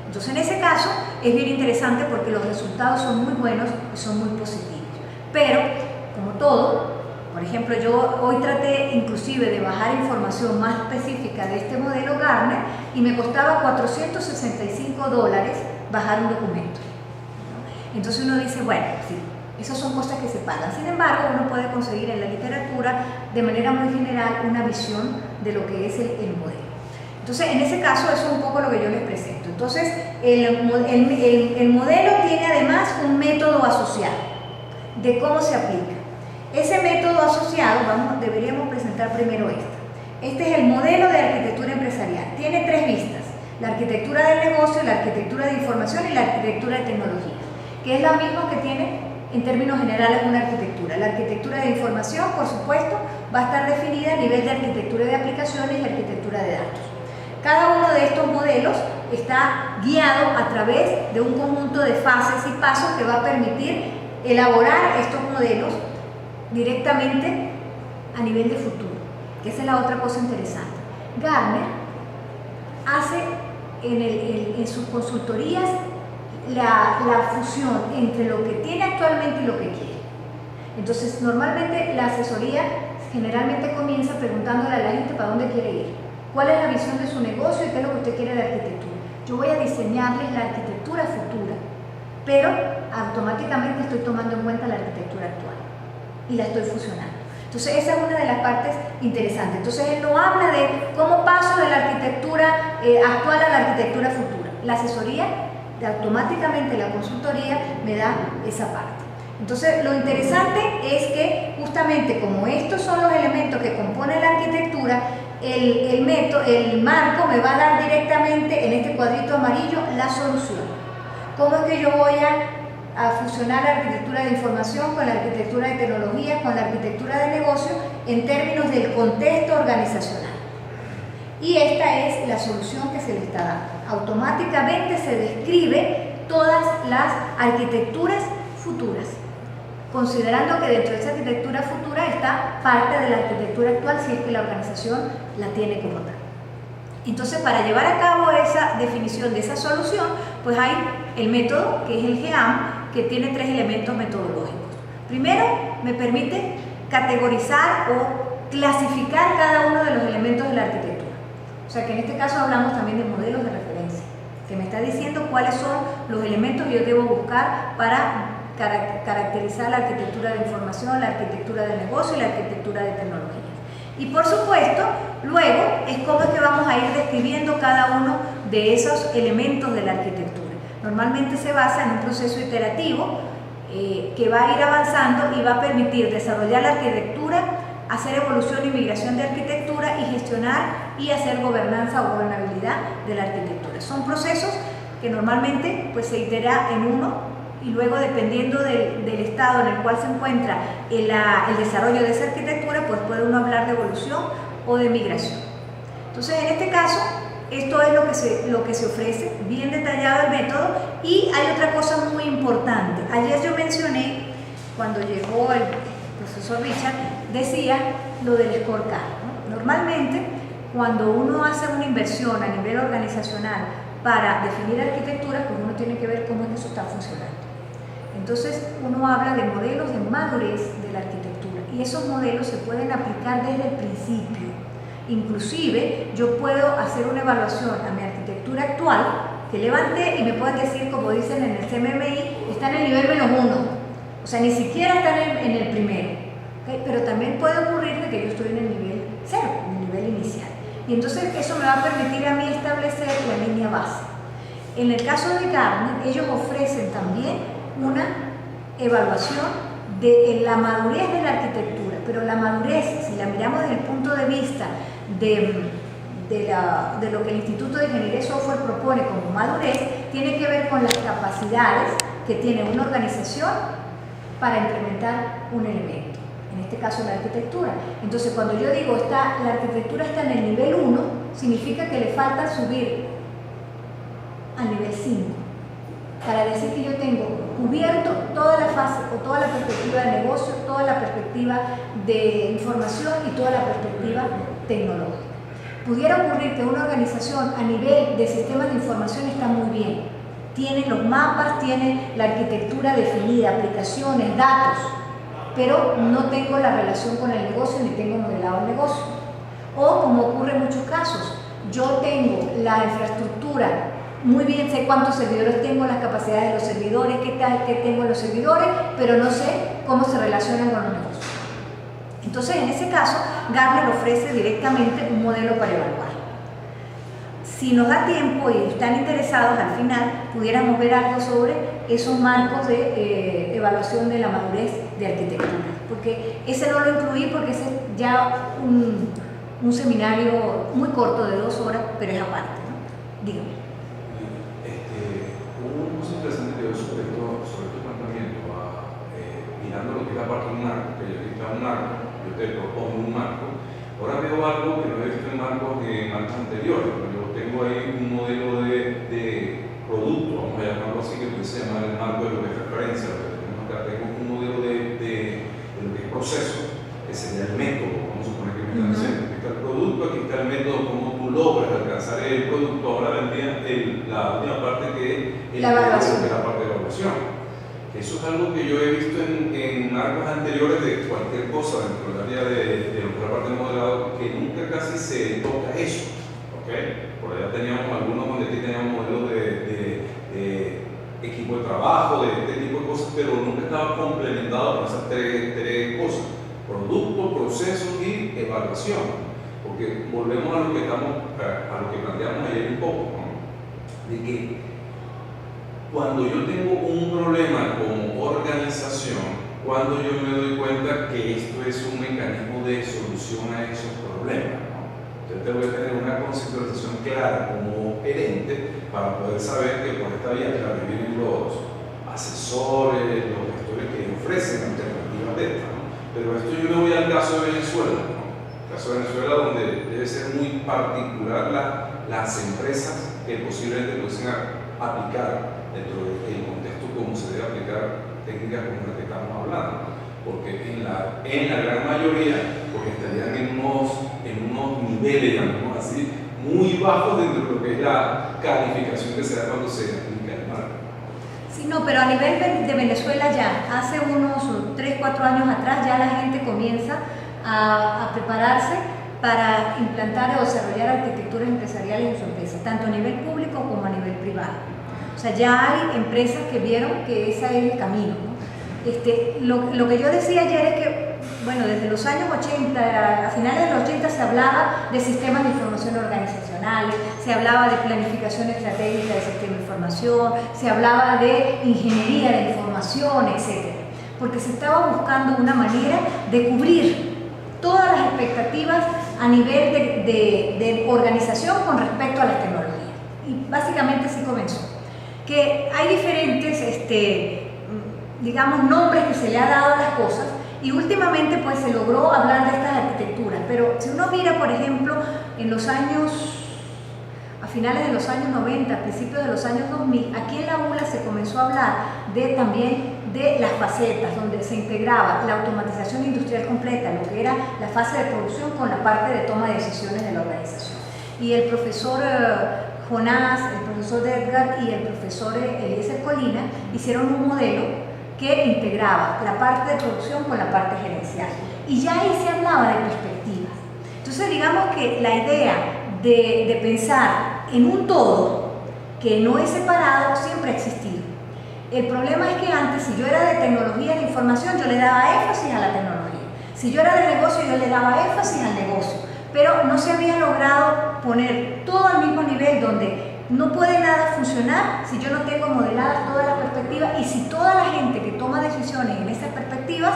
Entonces, en ese caso, es bien interesante porque los resultados son muy buenos y son muy positivos. Pero, como todo, por ejemplo, yo hoy traté inclusive de bajar información más específica de este modelo Gartner y me costaba $465 bajar un documento. Entonces uno dice, bueno, sí, esas son cosas que se pagan. Sin embargo, uno puede conseguir en la literatura de manera muy general una visión de lo que es el modelo. Entonces, en ese caso, eso es un poco lo que yo les presento. Entonces, el modelo tiene además un método asociado de cómo se aplica. Ese método asociado, deberíamos presentar primero Este es el modelo de arquitectura empresarial. Tiene 3 vistas: la arquitectura del negocio, la arquitectura de información y la arquitectura de tecnología, que es la misma que tiene en términos generales una arquitectura. La arquitectura de información, por supuesto, va a estar definida a nivel de arquitectura de aplicaciones y arquitectura de datos. Cada uno de estos modelos está guiado a través de un conjunto de fases y pasos que va a permitir elaborar estos modelos directamente a nivel de futuro, que esa es la otra cosa interesante. Gartner hace en sus consultorías la fusión entre lo que tiene actualmente y lo que quiere. Entonces, normalmente la asesoría generalmente comienza preguntándole a la gente para dónde quiere ir, cuál es la visión de su negocio y qué es lo que usted quiere de arquitectura. Yo voy a diseñarles la arquitectura futura, pero automáticamente estoy tomando en cuenta la arquitectura actual y la estoy fusionando. Entonces, esa es una de las partes interesantes. Entonces, él no habla de cómo paso de la arquitectura actual a la arquitectura futura. La asesoría, automáticamente la consultoría me da esa parte. Entonces, lo interesante es que justamente como estos son los elementos que componen la arquitectura, el marco me va a dar directamente en este cuadrito amarillo la solución. ¿Cómo es que yo voy a fusionar la arquitectura de información con la arquitectura de tecnología, con la arquitectura de negocio en términos del contexto organizacional? Y esta es la solución que se le está dando. Automáticamente se describe todas las arquitecturas futuras, considerando que dentro de esa arquitectura futura está parte de la arquitectura actual, si es que la organización la tiene como tal. Entonces, para llevar a cabo esa definición de esa solución, pues hay el método, que es el GEAM, que tiene 3 elementos metodológicos. Primero, me permite categorizar o clasificar cada uno de los elementos de la arquitectura. O sea que en este caso hablamos también de modelos de referencia, que me está diciendo cuáles son los elementos que yo debo buscar para caracterizar la arquitectura de información, la arquitectura del negocio y la arquitectura de tecnología. Y por supuesto, luego es cómo es que vamos a ir describiendo cada uno de esos elementos de la arquitectura. Normalmente se basa en un proceso iterativo que va a ir avanzando y va a permitir desarrollar la arquitectura, hacer evolución y migración de arquitectura y gestionar y hacer gobernanza o gobernabilidad de la arquitectura. Son procesos que normalmente pues, se itera en uno y luego dependiendo del estado en el cual se encuentra el desarrollo de esa arquitectura, pues puede uno hablar de evolución o de migración. Entonces, en este caso, esto es lo que se ofrece, bien detallado el método. Y hay otra cosa muy importante. Ayer yo mencioné, cuando llegó el profesor Richard, decía lo del scorecard, ¿no? Normalmente, cuando uno hace una inversión a nivel organizacional para definir arquitectura, pues uno tiene que ver cómo es que eso está funcionando. Entonces, uno habla de modelos de madurez de la arquitectura y esos modelos se pueden aplicar desde el principio. Inclusive, yo puedo hacer una evaluación a mi arquitectura actual, que levanté y me pueden decir, como dicen en el CMMI, está en el nivel -1, o sea, ni siquiera está en el primero. ¿Okay? Pero también puede ocurrir de que yo estoy en el nivel 0, en el nivel inicial. Y entonces eso me va a permitir a mí establecer la línea base. En el caso de Gartner, ellos ofrecen también una evaluación de la madurez de la arquitectura, pero la madurez, si la miramos desde el punto de vista de lo que el Instituto de Ingeniería y Software propone como madurez, tiene que ver con las capacidades que tiene una organización para implementar un elemento, en este caso la arquitectura. Entonces, cuando yo digo la arquitectura está en el nivel 1, significa que le falta subir al nivel 5, para decir que yo tengo cubierto toda la fase o toda la perspectiva de negocio, toda la perspectiva de información y toda la perspectiva tecnológica. Pudiera ocurrir que una organización a nivel de sistemas de información está muy bien, tiene los mapas, tiene la arquitectura definida, aplicaciones, datos, pero no tengo la relación con el negocio ni tengo modelado el negocio. O como ocurre en muchos casos, yo tengo la infraestructura, muy bien sé cuántos servidores tengo, las capacidades de los servidores, qué tengo en los servidores, pero no sé cómo se relacionan con los negocios. Entonces, en ese caso, Gartner ofrece directamente un modelo para evaluar. Si nos da tiempo y están interesados, al final pudiéramos ver algo sobre esos marcos de evaluación de la madurez de arquitectura, porque ese no lo incluí porque ese es ya un seminario muy corto de 2 horas, pero es aparte, ¿no? Dígame. Una cosa interesante que veo sobre tu planteamiento, mirando lo que es la parte de un marco, que yo quita un marco, yo te propongo un marco. Ahora veo algo que no he visto en marcos anteriores, pero yo tengo ahí un modelo de producto, vamos a llamarlo así, que puede llamar el marco de lo que es referencia. Lo que tenemos acá, tengo un modelo de lo que es proceso, que sería el método, vamos a suponer que me están diciendo. Aquí está el producto, aquí está el método, cómo tú logras alcanzar el producto. Ahora vendría la última parte que es la evaluación. Que es la parte de evaluación. Eso es algo que yo he visto en marcos anteriores de cualquier cosa dentro del área de lo que es la parte de modelado, que nunca casi se toca eso. ¿Okay? Por allá teníamos algunos donde aquí teníamos modelos de equipo de trabajo, de este tipo de cosas, pero nunca estaba complementado con esas tres cosas: producto, proceso y evaluación. Porque volvemos a lo que planteamos ayer un poco, ¿no? De que cuando yo tengo un problema como organización, cuando yo me doy cuenta que esto es un mecanismo de solución a esos problemas, ¿no? Entonces tengo que tener una conceptualización clara como gerente para poder saber que por esta vía, claro, vienen los asesores, los gestores que ofrecen alternativas de estas, ¿no? Pero esto yo me voy al caso de Venezuela, ¿no? el caso de Venezuela, donde debe ser muy particular las empresas que posiblemente pueden aplicar dentro del contexto como se debe aplicar técnicas como las que estamos hablando, porque en la gran mayoría porque estarían en unos niveles, digamos así, muy bajos dentro de lo que es la calificación que se da cuando se aplica el marco. Sí, no, pero a nivel de Venezuela ya, hace unos 3, 4 años atrás ya la gente comienza a prepararse para implantar o desarrollar arquitecturas empresariales en su empresa, tanto a nivel público como a nivel privado. O sea, ya hay empresas que vieron que ese es el camino, ¿no? Lo que yo decía ayer es que, bueno, desde los años 80, a finales de los 80 se hablaba de sistemas de información organizacionales, se hablaba de planificación estratégica de sistema de información, se hablaba de ingeniería de información, etc. Porque se estaba buscando una manera de cubrir todas las expectativas a nivel de organización con respecto a las tecnologías. Y básicamente así comenzó. Que hay diferentes, digamos, nombres que se le ha dado a las cosas y últimamente pues se logró hablar de estas arquitecturas, pero si uno mira, por ejemplo, a finales de los años 90, a principios de los años 2000, aquí en la ULA se comenzó a hablar también de las facetas, donde se integraba la automatización industrial completa, lo que era la fase de producción con la parte de toma de decisiones de la organización. Y el profesor Jonás, el profesor Edgar y el profesor Eliezer Colina hicieron un modelo que integraba la parte de producción con la parte gerencial. Y ya ahí se hablaba de perspectivas. Entonces, digamos que la idea de pensar en un todo que no es separado siempre ha existido. El problema es que antes, si yo era de tecnología de información, yo le daba énfasis a la tecnología. Si yo era de negocio, yo le daba énfasis al negocio. Pero no se había logrado poner todo al mismo nivel, donde no puede nada funcionar si yo no tengo modeladas todas las perspectivas y si toda la gente que toma decisiones en esas perspectivas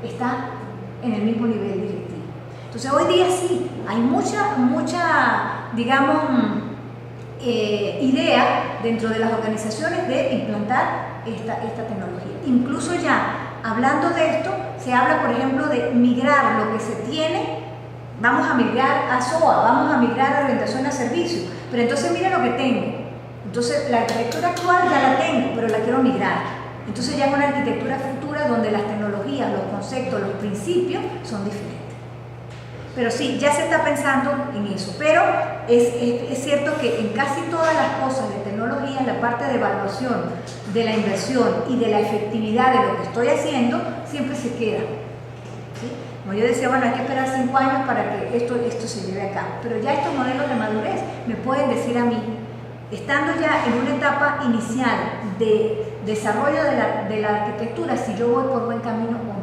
está en el mismo nivel directivo. Entonces hoy día sí, hay mucha digamos, idea dentro de las organizaciones de implantar esta tecnología. Incluso ya, hablando de esto, se habla, por ejemplo, de migrar lo que se tiene. Vamos a migrar a SOA, vamos a migrar a orientación a servicio, pero entonces mira lo que tengo. Entonces la arquitectura actual ya la tengo, pero la quiero migrar. Entonces ya es una arquitectura futura donde las tecnologías, los conceptos, los principios son diferentes. Pero sí, ya se está pensando en eso, pero es cierto que en casi todas las cosas de tecnología, la parte de evaluación de la inversión y de la efectividad de lo que estoy haciendo, siempre se queda. ¿Sí? Como yo decía, bueno, hay que esperar 5 años para que esto se lleve a cabo, pero ya estos modelos de madurez me pueden decir a mí, estando ya en una etapa inicial de desarrollo de la arquitectura, si yo voy por buen camino o no.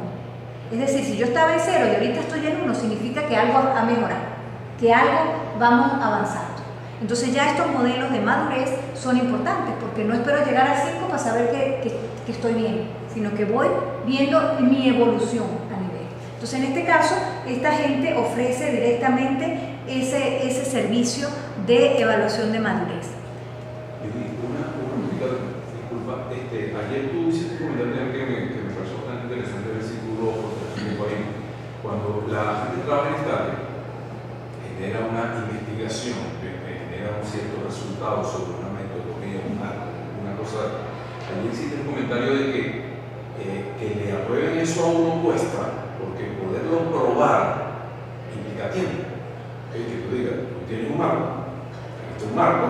Es decir, si yo estaba en 0 y ahorita estoy en 1, significa que algo ha mejorado, que algo vamos avanzando. Entonces ya estos modelos de madurez son importantes, porque no espero llegar al 5 para saber que estoy bien, sino que voy viendo mi evolución a nivel. Entonces en este caso, esta gente ofrece directamente ese servicio de evaluación de madurez. Disculpa, ayer tú hiciste un comentario que me pareció bastante interesante, ver si tú lo ahí. Cuando la gente trabaja en esta área, genera una investigación, genera un cierto resultado sobre una metodología, una cosa. Ayer hiciste un comentario de que le aprueben eso a uno cuesta, porque poderlo probar implica tiempo. Que tú digas, tú tienes un marco, este es un marco,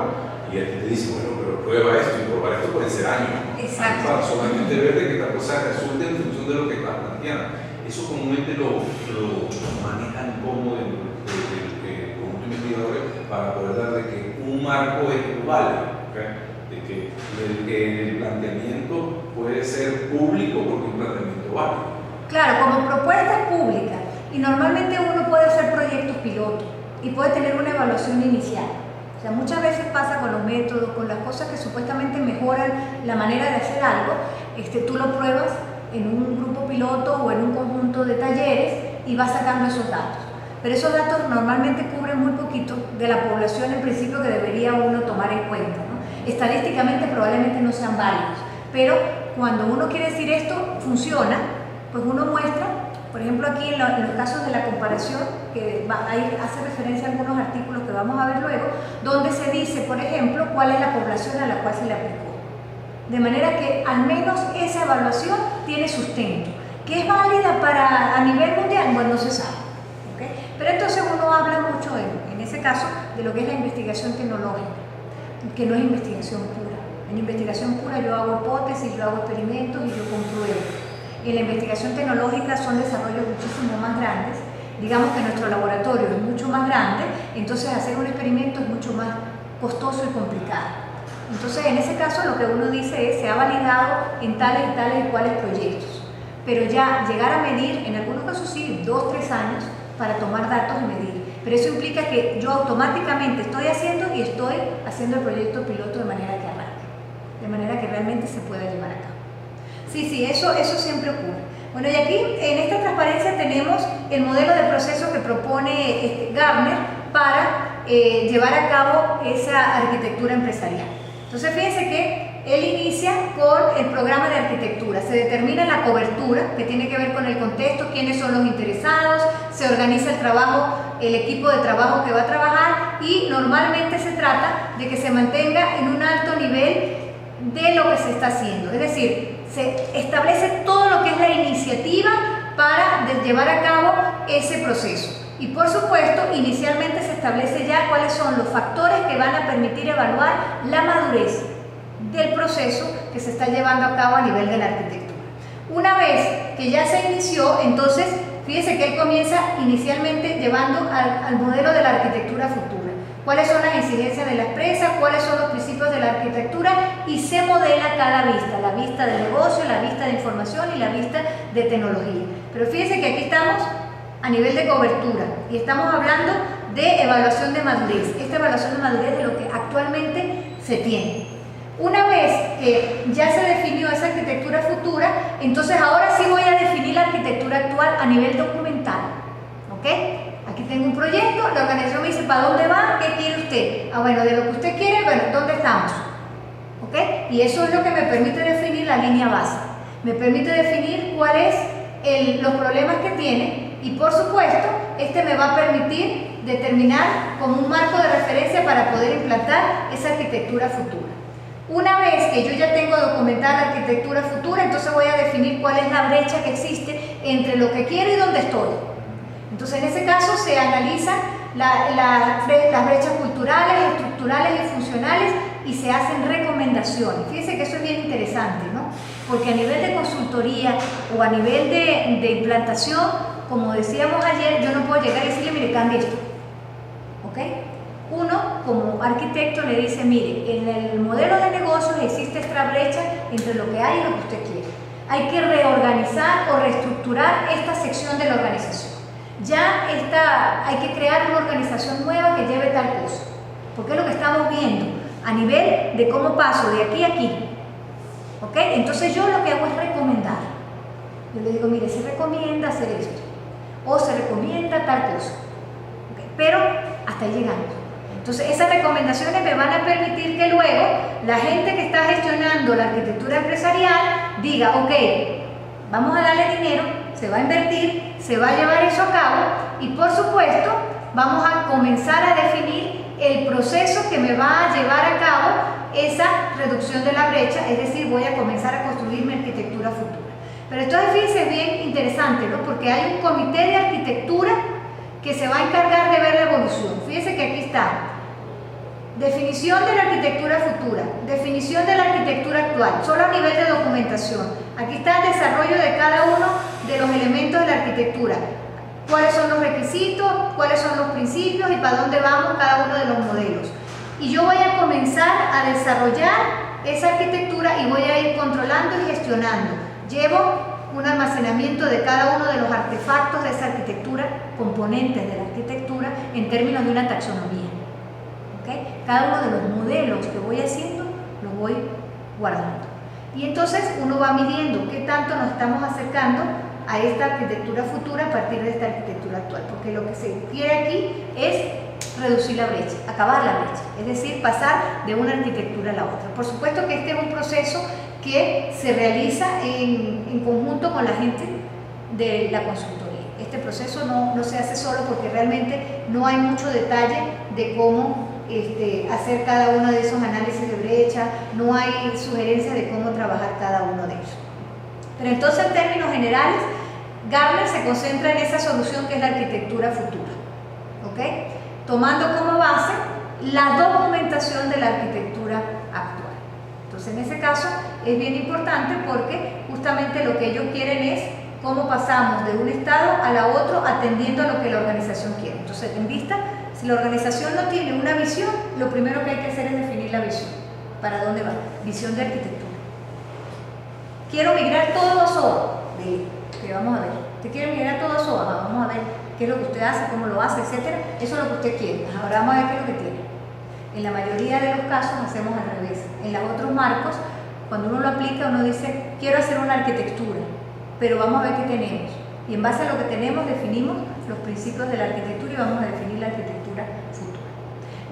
y él te dice, bueno, pero prueba esto y probar esto puede ser años, ¿no? Exacto. Para solamente ver de que esta cosa resulte en función de lo que estás planteando. Eso comúnmente lo manejan como investigadores para poder dar de que un marco es global, ¿okay? De que el planteamiento puede ser público porque es un planteamiento válido. Claro, como propuesta pública, y normalmente uno puede hacer proyectos piloto y puede tener una evaluación inicial. O sea, muchas veces pasa con los métodos, con las cosas que supuestamente mejoran la manera de hacer algo, tú lo pruebas en un grupo piloto o en un conjunto de talleres y vas sacando esos datos. Pero esos datos normalmente cubren muy poquito de la población en principio que debería uno tomar en cuenta, ¿no? Estadísticamente probablemente no sean válidos, pero cuando uno quiere decir esto funciona, pues uno muestra, Por ejemplo, aquí en los casos de la comparación, que hace referencia a algunos artículos que vamos a ver luego, donde se dice, por ejemplo, cuál es la población a la cual se le aplicó. De manera que al menos esa evaluación tiene sustento. ¿Que es válida a nivel mundial? Bueno, no se sabe. ¿Okay? Pero entonces uno habla mucho, en ese caso, de lo que es la investigación tecnológica, que no es investigación pura. En investigación pura yo hago hipótesis, yo hago experimentos y yo compruebo. En la investigación tecnológica son desarrollos muchísimo más grandes. Digamos que nuestro laboratorio es mucho más grande, entonces hacer un experimento es mucho más costoso y complicado. Entonces, en ese caso, lo que uno dice es, se ha validado en tales y tales y cuales proyectos. Pero ya llegar a medir, en algunos casos sí, 2 o 3 años para tomar datos y medir. Pero eso implica que yo automáticamente estoy haciendo el proyecto piloto de manera que arranque. De manera que realmente se pueda llevar a cabo. Sí, eso siempre ocurre. Bueno, y aquí, en esta transparencia, tenemos el modelo de proceso que propone Gartner para llevar a cabo esa arquitectura empresarial. Entonces fíjense que él inicia con el programa de arquitectura, se determina la cobertura que tiene que ver con el contexto, quiénes son los interesados, se organiza el trabajo, el equipo de trabajo que va a trabajar y normalmente se trata de que se mantenga en un alto nivel de lo que se está haciendo, es decir, se establece todo lo que es la iniciativa para llevar a cabo ese proceso. Y por supuesto, inicialmente se establece ya cuáles son los factores que van a permitir evaluar la madurez del proceso que se está llevando a cabo a nivel de la arquitectura. Una vez que ya se inició, entonces, fíjense que él comienza inicialmente llevando al modelo de la arquitectura futura. Cuáles son las exigencias de la empresa, cuáles son los principios de la arquitectura y se modela cada vista, la vista de negocio, la vista de información y la vista de tecnología. Pero fíjense que aquí estamos a nivel de cobertura y estamos hablando de evaluación de madurez. Esta evaluación de madurez es de lo que actualmente se tiene. Una vez que ya se definió esa arquitectura futura, entonces ahora sí voy a definir la arquitectura actual a nivel documental. ¿Ok? Aquí tengo un proyecto, la organización me dice, ¿para dónde va? ¿Qué quiere usted? Ah, bueno, de lo que usted quiere, bueno, ¿dónde estamos? ¿Ok? Y eso es lo que me permite definir la línea base. Me permite definir cuáles los problemas que tiene y por supuesto, este me va a permitir determinar como un marco de referencia para poder implantar esa arquitectura futura. Una vez que yo ya tengo documentada la arquitectura futura, entonces voy a definir cuál es la brecha que existe entre lo que quiero y dónde estoy. Entonces, en ese caso se analizan las brechas culturales, estructurales y funcionales y se hacen recomendaciones. Fíjense que eso es bien interesante, ¿no? Porque a nivel de consultoría o a nivel de implantación, como decíamos ayer, yo no puedo llegar y decirle, mire, cambie esto. ¿Ok? Uno, como arquitecto, le dice, mire, en el modelo de negocios existe esta brecha entre lo que hay y lo que usted quiere. Hay que reorganizar o reestructurar esta sección de la organización. Ya hay que crear una organización nueva que lleve tal cosa. Porque es lo que estamos viendo a nivel de cómo paso de aquí a aquí. ¿Ok? Entonces yo lo que hago es recomendar. Yo le digo, mire, se recomienda hacer esto. O se recomienda tal cosa. ¿Okay? Pero hasta ahí llegamos. Entonces esas recomendaciones me van a permitir que luego la gente que está gestionando la arquitectura empresarial diga, ok, vamos a darle dinero, se va a invertir, se va a llevar eso a cabo y por supuesto vamos a comenzar a definir el proceso que me va a llevar a cabo esa reducción de la brecha, es decir, voy a comenzar a construir mi arquitectura futura. Pero entonces fíjense, es bien interesante, ¿no? Porque hay un comité de arquitectura que se va a encargar de ver la evolución. Fíjense que aquí está definición de la arquitectura futura, definición de la arquitectura actual, solo a nivel de documentación. Aquí está el desarrollo de cada uno de los elementos de la arquitectura. Cuáles son los requisitos, cuáles son los principios y para dónde vamos cada uno de los modelos. Y yo voy a comenzar a desarrollar esa arquitectura y voy a ir controlando y gestionando. Llevo un almacenamiento de cada uno de los artefactos de esa arquitectura, componentes de la arquitectura, en términos de una taxonomía. ¿Okay? Cada uno de los modelos que voy haciendo, los voy guardando. Y entonces uno va midiendo qué tanto nos estamos acercando a esta arquitectura futura a partir de esta arquitectura actual. Porque lo que se quiere aquí es reducir la brecha, acabar la brecha, es decir, pasar de una arquitectura a la otra. Por supuesto que este es un proceso que se realiza en conjunto con la gente de la consultoría. este proceso no se hace solo porque realmente no hay mucho detalle de cómo hacer cada uno de esos análisis de brecha, no hay sugerencias de cómo trabajar cada uno de ellos. Pero entonces, en términos generales, Gartner se concentra en esa solución que es la arquitectura futura, ¿ok? Tomando como base la documentación de la arquitectura actual. Entonces, en ese caso es bien importante porque justamente lo que ellos quieren es cómo pasamos de un estado a la otro atendiendo a lo que la organización quiere. Entonces, en vista, si la organización no tiene una visión, lo primero que hay que hacer es definir la visión. ¿Para dónde va? Visión de arquitectura. Quiero migrar todo a SOA. Que vamos a ver. ¿Usted quiere migrar todo a SOA? Vamos a ver qué es lo que usted hace, cómo lo hace, etcétera. Eso es lo que usted quiere. Ahora vamos a ver qué es lo que tiene. En la mayoría de los casos hacemos al revés. En los otros marcos, cuando uno lo aplica, uno dice, quiero hacer una arquitectura, pero vamos a ver qué tenemos. Y en base a lo que tenemos, definimos los principios de la arquitectura y vamos a definir la arquitectura futura.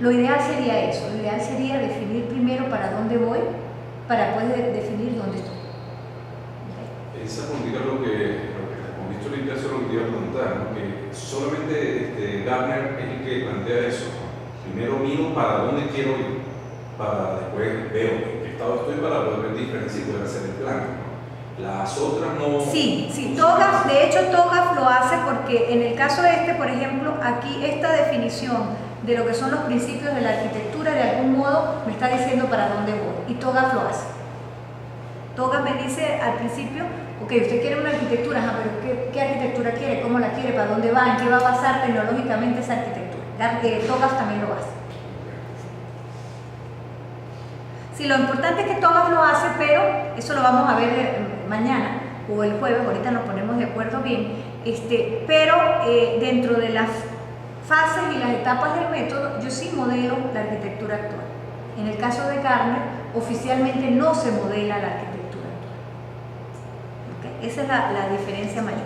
Lo ideal sería eso. Lo ideal sería definir primero para dónde voy, para poder definir dónde estoy. Esa pregunta lo que respondiste ahorita, eso es lo que te iba a preguntar, ¿no? Que solamente Gartner es el que plantea eso. Primero miro para dónde quiero ir, para después veo en qué estado estoy para poder ver diferencias y poder hacer el plan, ¿no? Las otras no... Sí, TOGAF, de hecho TOGAF lo hace porque en el caso por ejemplo, aquí esta definición de lo que son los principios de la arquitectura de algún modo me está diciendo para dónde voy y TOGAF lo hace. TOGAF me dice al principio, ok, usted quiere una arquitectura, pero ¿qué arquitectura quiere? ¿Cómo la quiere? ¿Para dónde va? ¿En qué va a basar tecnológicamente esa arquitectura? TOGAF también lo hace. Sí, lo importante es que TOGAF lo hace, pero eso lo vamos a ver mañana o el jueves, ahorita nos ponemos de acuerdo bien, pero dentro de las fases y las etapas del método, yo sí modelo la arquitectura actual. En el caso de Gartner, oficialmente no se modela la arquitectura actual. ¿Okay? Esa es la diferencia mayor.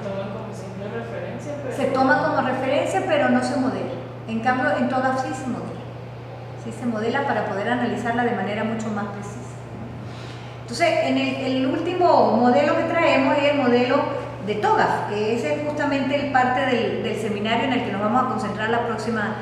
Se toma como referencia, pero no se modela. En cambio, en TOGAF sí se modela. Sí se modela para poder analizarla de manera mucho más precisa. Entonces, en el último modelo que traemos es el modelo de TOGAF, que es justamente el parte del seminario en el que nos vamos a concentrar la próxima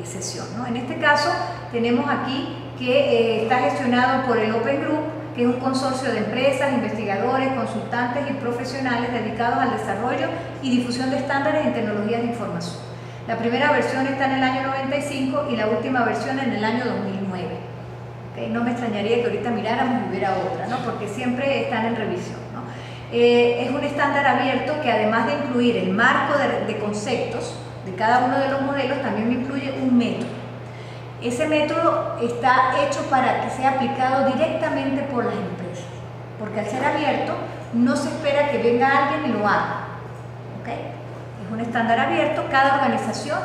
sesión, ¿no? En este caso, tenemos aquí que está gestionado por el Open Group, que es un consorcio de empresas, investigadores, consultantes y profesionales dedicados al desarrollo y difusión de estándares en tecnologías de información. La primera versión está en el año 95 y la última versión en el año 2009. ¿Okay? No me extrañaría que ahorita miráramos y hubiera otra, ¿no? Porque siempre están en revisión, ¿no? Es un estándar abierto que además de incluir el marco de conceptos de cada uno de los modelos, también incluye un método. Ese método está hecho para que sea aplicado directamente por las empresas, porque al ser abierto no se espera que venga alguien y lo haga. ¿Okay? Es un estándar abierto, cada organización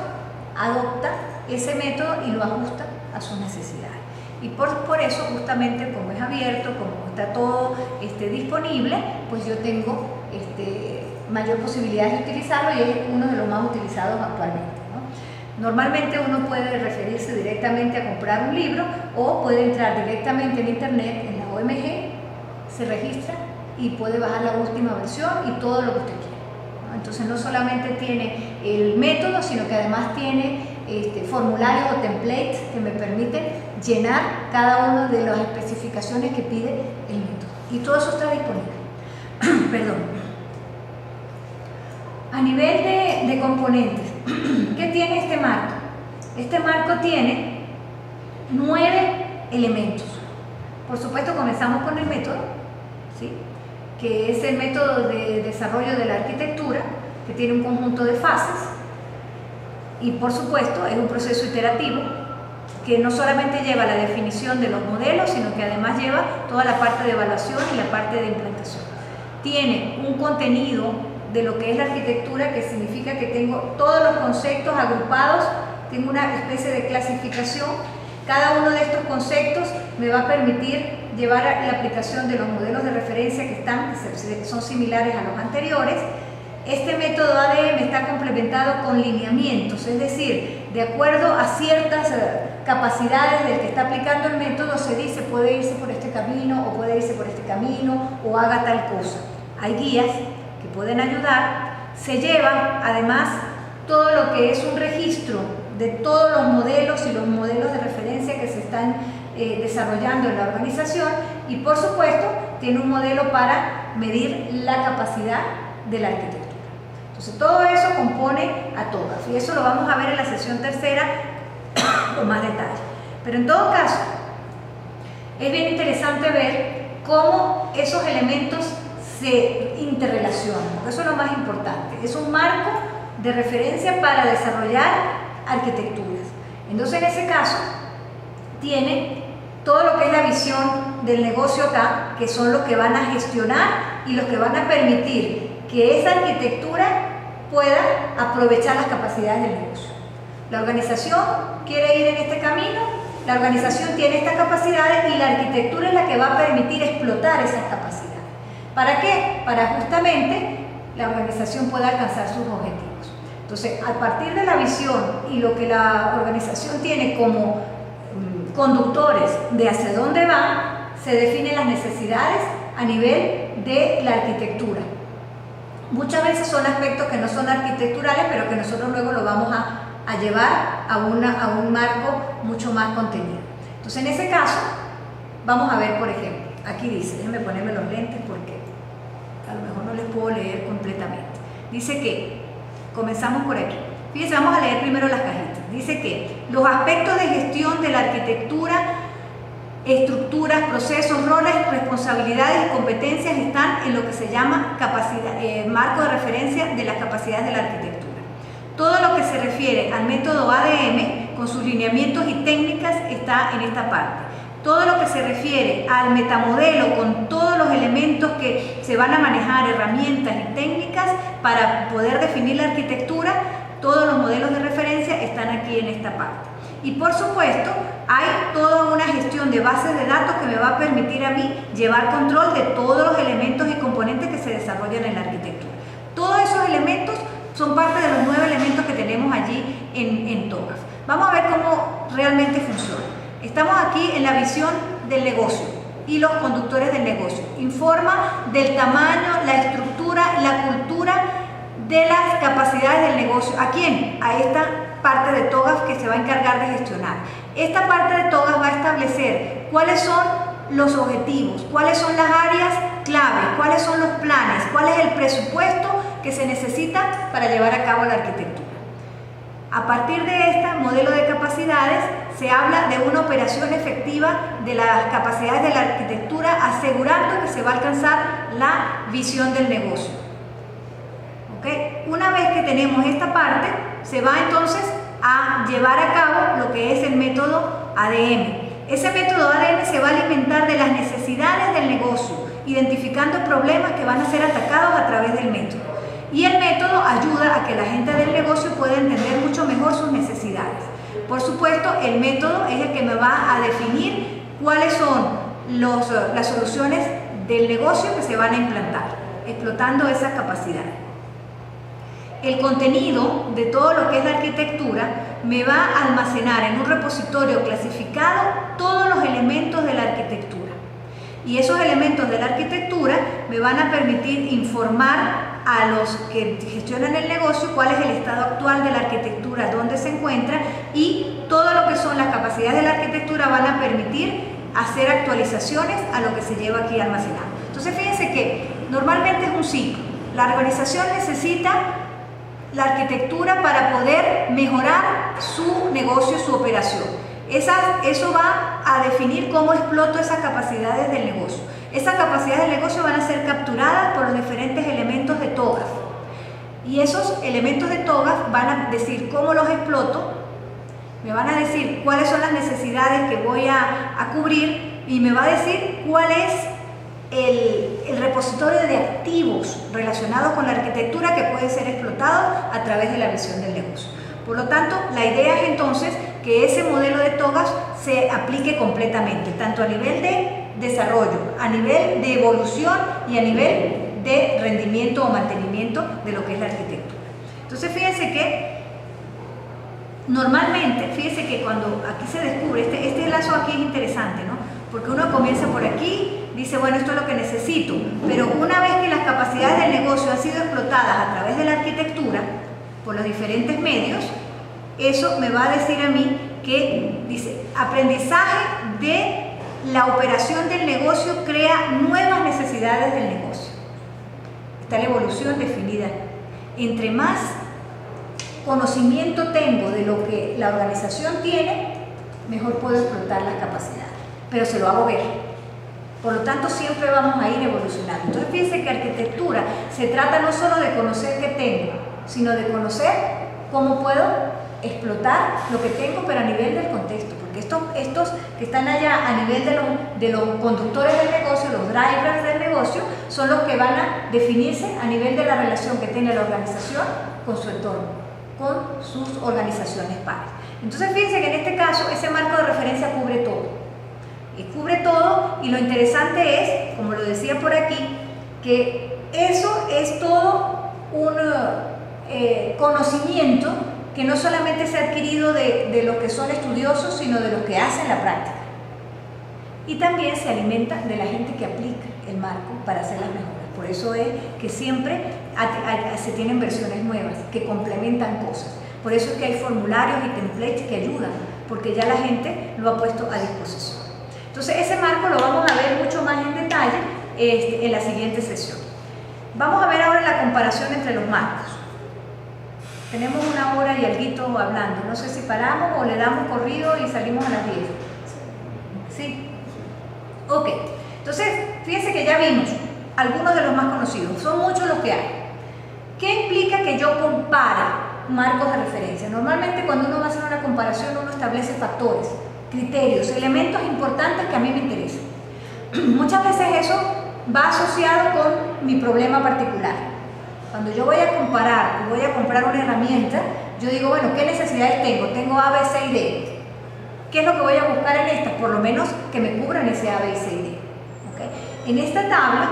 adopta ese método y lo ajusta a sus necesidades. Y por eso, justamente, como es abierto, como está todo disponible, pues yo tengo mayor posibilidad de utilizarlo y es uno de los más utilizados actualmente, ¿no? Normalmente uno puede referirse directamente a comprar un libro o puede entrar directamente en internet, en la OMG, se registra y puede bajar la última versión y todo lo que usted quiera. Entonces no solamente tiene el método, sino que además tiene formularios o templates que me permiten llenar cada una de las especificaciones que pide el método. Y todo eso está disponible. Perdón. A nivel de componentes, ¿qué tiene este marco? Este marco tiene 9 elementos. Por supuesto, comenzamos con el método, ¿sí? Que es el método de desarrollo de la arquitectura, que tiene un conjunto de fases y por supuesto es un proceso iterativo que no solamente lleva la definición de los modelos, sino que además lleva toda la parte de evaluación y la parte de implantación. Tiene un contenido de lo que es la arquitectura, que significa que tengo todos los conceptos agrupados, tengo una especie de clasificación. Cada uno de estos conceptos me va a permitir llevar a la aplicación de los modelos de referencia que son similares a los anteriores. Este método ADM está complementado con lineamientos, es decir, de acuerdo a ciertas capacidades del que está aplicando el método, se dice puede irse por este camino o puede irse por este camino o haga tal cosa. Hay guías que pueden ayudar, se lleva además todo lo que es un registro de todos los modelos y los modelos de referencia que se están desarrollando en la organización, y por supuesto tiene un modelo para medir la capacidad de la arquitectura. Entonces todo eso compone a TOGAF, y eso lo vamos a ver en la sesión tercera con más detalle. Pero en todo caso, es bien interesante ver cómo esos elementos se interrelacionan, porque eso es lo más importante. Es un marco de referencia para desarrollar arquitecturas. Entonces, en ese caso, tiene todo lo que es la visión del negocio acá, que son los que van a gestionar y los que van a permitir que esa arquitectura pueda aprovechar las capacidades del negocio. La organización quiere ir en este camino, la organización tiene estas capacidades y la arquitectura es la que va a permitir explotar esas capacidades. ¿Para qué? Para justamente la organización pueda alcanzar sus objetivos. Entonces, a partir de la visión y lo que la organización tiene como conductores de hacia dónde va, se definen las necesidades a nivel de la arquitectura. Muchas veces son aspectos que no son arquitecturales, pero que nosotros luego lo vamos a llevar a un marco mucho más contenido. Entonces, en ese caso, vamos a ver, por ejemplo, aquí dice, déjenme ponerme los lentes porque a lo mejor no les puedo leer completamente. Dice que, comenzamos por aquí. Fíjense, vamos a leer primero las cajitas. Dice que los aspectos de gestión de la arquitectura, estructuras, procesos, roles, responsabilidades y competencias están en lo que se llama marco de referencia de las capacidades de la arquitectura. Todo lo que se refiere al método ADM con sus lineamientos y técnicas está en esta parte. Todo lo que se refiere al metamodelo con todos los elementos que se van a manejar, herramientas y técnicas para poder definir la arquitectura, todos los modelos de referencia están aquí en esta parte. Y por supuesto, hay toda una gestión de bases de datos que me va a permitir a mí llevar control de todos los elementos y componentes que se desarrollan en la arquitectura. Todos esos elementos son parte de los 9 elementos que tenemos allí en TOGAF. Vamos a ver cómo realmente funciona. Estamos aquí en la visión del negocio y los conductores del negocio. Informa del tamaño, la estructura, la cultura de las capacidades del negocio. ¿A quién? A esta parte de TOGAF que se va a encargar de gestionar. Esta parte de TOGAF va a establecer cuáles son los objetivos, cuáles son las áreas clave, cuáles son los planes, cuál es el presupuesto que se necesita para llevar a cabo la arquitectura. A partir de este modelo de capacidades se habla de una operación efectiva de las capacidades de la arquitectura, asegurando que se va a alcanzar la visión del negocio. ¿Okay? Una vez que tenemos esta parte, se va entonces a llevar a cabo lo que es el método ADM. Ese método ADM se va a alimentar de las necesidades del negocio, identificando problemas que van a ser atacados a través del método. Y el método ayuda a que la gente del negocio pueda entender mucho mejor sus necesidades. Por supuesto, el método es el que me va a definir cuáles son las soluciones del negocio que se van a implantar, explotando esas capacidades. El contenido de todo lo que es la arquitectura me va a almacenar en un repositorio clasificado todos los elementos de la arquitectura. Y esos elementos de la arquitectura me van a permitir informar a los que gestionan el negocio cuál es el estado actual de la arquitectura, dónde se encuentra, y todo lo que son las capacidades de la arquitectura van a permitir hacer actualizaciones a lo que se lleva aquí almacenado. Entonces fíjense que normalmente es un ciclo. La organización necesita la arquitectura para poder mejorar su negocio, su operación. Eso va a definir cómo exploto esas capacidades del negocio. Esas capacidades del negocio van a ser capturadas por los diferentes elementos de TOGAF. Y esos elementos de TOGAF van a decir cómo los exploto, me van a decir cuáles son las necesidades que voy a cubrir, y me va a decir cuál es el repositorio de activos relacionados con la arquitectura que puede ser explotado a través de la visión del negocio. Por lo tanto, la idea es entonces que ese modelo de TOGAF se aplique completamente, tanto a nivel de desarrollo, a nivel de evolución y a nivel de rendimiento o mantenimiento de lo que es la arquitectura. Entonces, fíjense que normalmente, fíjense que cuando aquí se descubre, este lazo aquí es interesante, ¿no? Porque uno comienza por aquí, dice, bueno, esto es lo que necesito, pero una vez que las capacidades del negocio han sido explotadas a través de la arquitectura, por los diferentes medios, eso me va a decir a mí que, dice, aprendizaje de la operación del negocio crea nuevas necesidades del negocio. Está la evolución definida. Entre más conocimiento tengo de lo que la organización tiene, mejor puedo explotar las capacidades, pero se lo hago ver. Por lo tanto, siempre vamos a ir evolucionando. Entonces, fíjense que arquitectura se trata no solo de conocer qué tengo, sino de conocer cómo puedo explotar lo que tengo, pero a nivel del contexto, porque estos que están allá a nivel de los conductores del negocio, los drivers del negocio, son los que van a definirse a nivel de la relación que tiene la organización con su entorno, con sus organizaciones pares. Entonces, fíjense que en este caso ese marco de referencia cubre todo. Y cubre todo, y lo interesante es, como lo decía por aquí, que eso es todo un conocimiento que no solamente se ha adquirido de los que son estudiosos, sino de los que hacen la práctica. Y también se alimenta de la gente que aplica el marco para hacer las mejoras. Por eso es que siempre se tienen versiones nuevas que complementan cosas. Por eso es que hay formularios y templates que ayudan, porque ya la gente lo ha puesto a disposición. Entonces, ese marco lo vamos a ver mucho más en detalle en la siguiente sesión. Vamos a ver ahora la comparación entre los marcos. Tenemos 1 hora y alguito hablando. No sé si paramos o le damos corrido y salimos a las 10. ¿Sí? Ok. Entonces, fíjense que ya vimos algunos de los más conocidos. Son muchos los que hay. ¿Qué implica que yo compare marcos de referencia? Normalmente cuando uno va a hacer una comparación, uno establece factores, criterios, elementos importantes que a mí me interesan. Muchas veces eso va asociado con mi problema particular. Cuando yo voy a comparar y voy a comprar una herramienta, yo digo, bueno, ¿qué necesidades tengo? Tengo A, B, C y D. ¿Qué es lo que voy a buscar en esta? Por lo menos que me cubran ese A, B, C y D. ¿Okay? En esta tabla,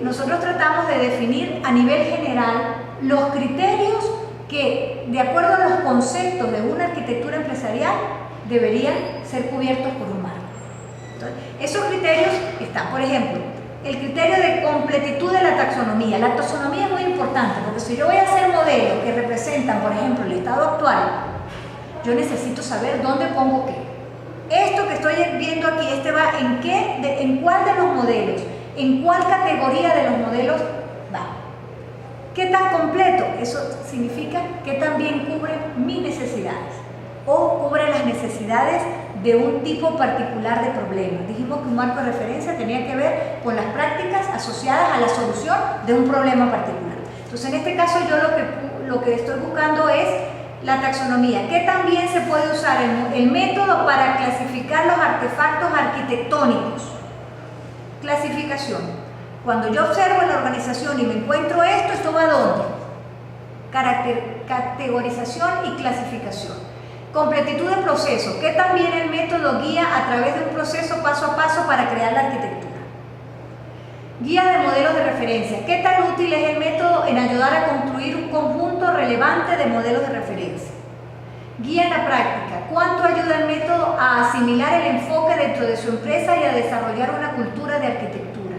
nosotros tratamos de definir a nivel general los criterios que, de acuerdo a los conceptos de una arquitectura empresarial, deberían ser cubiertos por un marco. Entonces, esos criterios están, por ejemplo, el criterio de completitud de la taxonomía. La taxonomía es muy importante, porque si yo voy a hacer modelos que representan, por ejemplo, el estado actual, yo necesito saber dónde pongo qué. Esto que estoy viendo aquí, va en qué, en cuál de los modelos, en cuál categoría de los modelos va. ¿Qué tan completo? Eso significa que también cubre mis necesidades o cubre las necesidades de un tipo particular de problema. Dijimos que un marco de referencia tenía que ver con las prácticas asociadas a la solución de un problema particular. Entonces, en este caso yo lo que estoy buscando es la taxonomía. ¿Qué también se puede usar? El método para clasificar los artefactos arquitectónicos. Clasificación. Cuando yo observo en la organización y me encuentro ¿esto va a dónde? Categorización y clasificación. Completitud de proceso. ¿Qué también el método guía a través de un proceso paso a paso para crear la arquitectura? Guía de modelos de referencia. ¿Qué tan útil es el método en ayudar a construir un conjunto relevante de modelos de referencia? Guía en la práctica. ¿Cuánto ayuda el método a asimilar el enfoque dentro de su empresa y a desarrollar una cultura de arquitectura?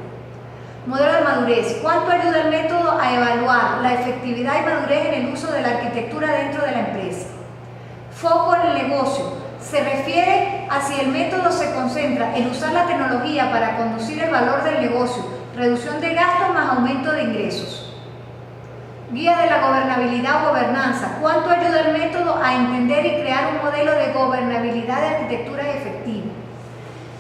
Modelo de madurez. ¿Cuánto ayuda el método a evaluar la efectividad y madurez en el uso de la arquitectura dentro de la empresa? Foco en el negocio. Se refiere a si el método se concentra en usar la tecnología para conducir el valor del negocio, reducción de gastos más aumento de ingresos. Guía de la gobernabilidad o gobernanza. ¿Cuánto ayuda el método a entender y crear un modelo de gobernabilidad de arquitectura efectiva?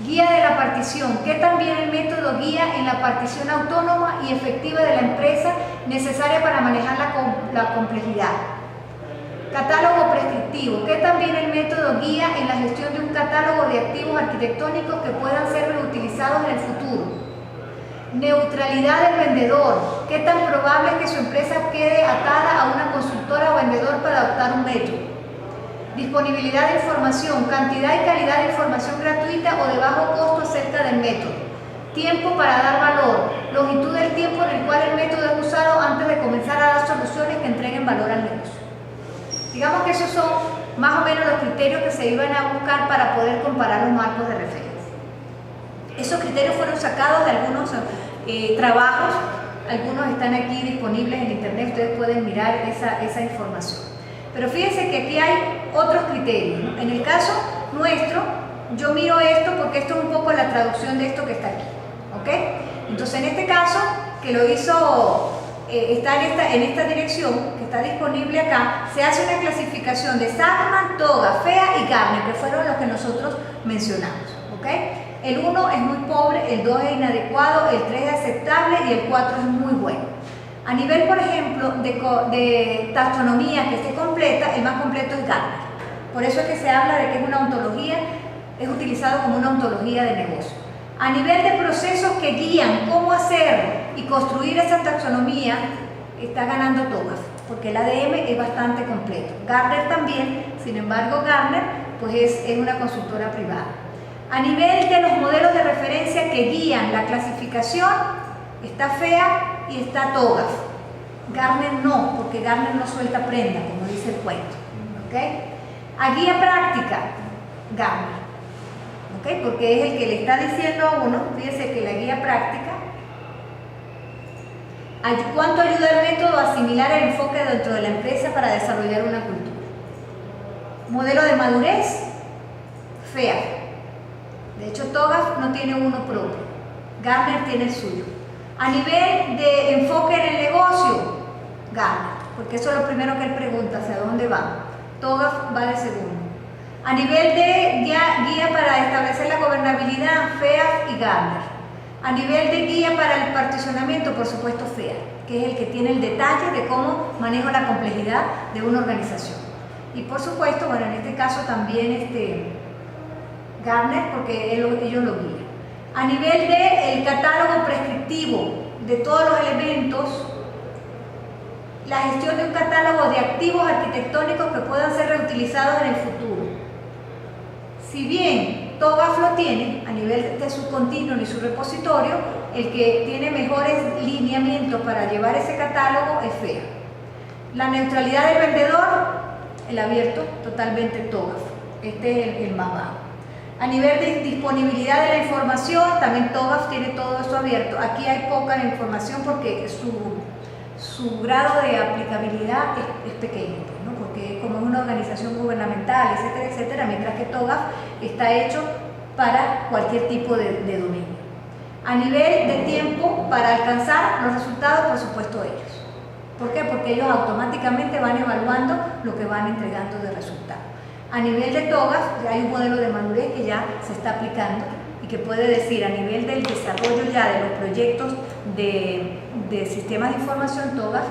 Guía de la partición. ¿Qué también el método guía en la partición autónoma y efectiva de la empresa necesaria para manejar la complejidad? Catálogo prescriptivo. ¿Qué también el método guía en la gestión de un catálogo de activos arquitectónicos que puedan ser reutilizados en el futuro? Neutralidad del vendedor. ¿Qué tan probable es que su empresa quede atada a una consultora o vendedor para adoptar un método? Disponibilidad de información. Cantidad y calidad de información gratuita o de bajo costo acerca del método. Tiempo para dar valor. Longitud del tiempo en el cual el método es usado antes de comenzar a dar soluciones que entreguen valor al negocio. Digamos que esos son más o menos los criterios que se iban a buscar para poder comparar los marcos de referencia. Esos criterios fueron sacados de algunos trabajos, algunos están aquí disponibles en internet, ustedes pueden mirar esa información. Pero fíjense que aquí hay otros criterios, ¿no? En el caso nuestro, yo miro esto porque esto es un poco la traducción de esto que está aquí, ¿ok? Entonces en este caso, que lo hizo, está en esta dirección, que está disponible acá, se hace una clasificación de Sackman, Toga, Fea y Gardner, que fueron los que nosotros mencionamos, ¿ok? El 1 es muy pobre, el 2 es inadecuado, el 3 es aceptable y el 4 es muy bueno. A nivel, por ejemplo, de taxonomía que esté completa, el más completo es Gardner. Por eso es que se habla de que es una ontología, es utilizado como una ontología de negocio. A nivel de procesos que guían cómo hacer y construir esa taxonomía, está ganando TOGAF, porque el ADM es bastante completo. Gardner también, sin embargo, Gardner pues es una consultora privada. A nivel de los modelos de referencia que guían la clasificación, está Fea y está TOGAF. Gardner no, porque Gardner no suelta prenda, como dice el cuento. ¿Okay? A guía práctica, Gardner. ¿Okay? Porque es el que le está diciendo a uno, fíjese que la guía práctica, ¿cuánto ayuda el método a asimilar el enfoque dentro de la empresa para desarrollar una cultura? Modelo de madurez, Fea. De hecho, TOGAF no tiene uno propio, Gardner tiene el suyo. A nivel de enfoque en el negocio, Gardner, porque eso es lo primero que él pregunta, ¿hacia dónde va? TOGAF va de segundo. A nivel de guía para establecer la gobernabilidad, FEA y Gardner. A nivel de guía para el particionamiento, por supuesto, FEA, que es el que tiene el detalle de cómo manejo la complejidad de una organización. Y por supuesto, bueno, en este caso también Gardner, porque ellos lo guían. A nivel del catálogo prescriptivo de todos los elementos, la gestión de un catálogo de activos arquitectónicos que puedan ser reutilizados en el futuro. Si bien TOGAF lo tiene, a nivel de su continuum y su repositorio, el que tiene mejores lineamientos para llevar ese catálogo es FEA. La neutralidad del vendedor, el abierto, totalmente TOGAF. Este es el más bajo. A nivel de disponibilidad de la información, también TOGAF tiene todo eso abierto. Aquí hay poca información porque su grado de aplicabilidad es pequeño, ¿no? Porque como es una organización gubernamental, etcétera, etcétera, mientras que TOGAF está hecho para cualquier tipo de dominio. A nivel de tiempo para alcanzar los resultados, por supuesto ellos. ¿Por qué? Porque ellos automáticamente van evaluando lo que van entregando de resultados. A nivel de TOGAF, hay un modelo de madurez que ya se está aplicando y que puede decir a nivel del desarrollo ya de los proyectos de sistemas de información, TOGAF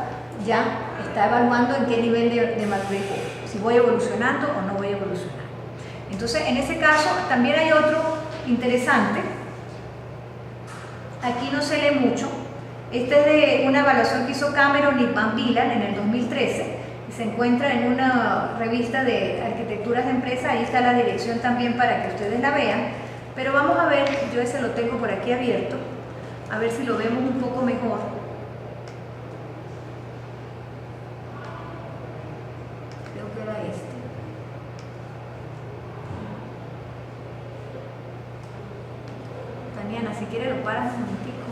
ya está evaluando en qué nivel de madurez voy, si voy evolucionando o no voy evolucionando. Entonces, en ese caso, también hay otro interesante. Aquí no se lee mucho. Este es de una evaluación que hizo Cameron y Van Villan en el 2013. Se encuentra en una revista de arquitecturas de empresa, ahí está la dirección también para que ustedes la vean, pero vamos a ver, yo ese lo tengo por aquí abierto, a ver si lo vemos un poco mejor. Creo que era este. Taniana, si quiere lo paras un momentico.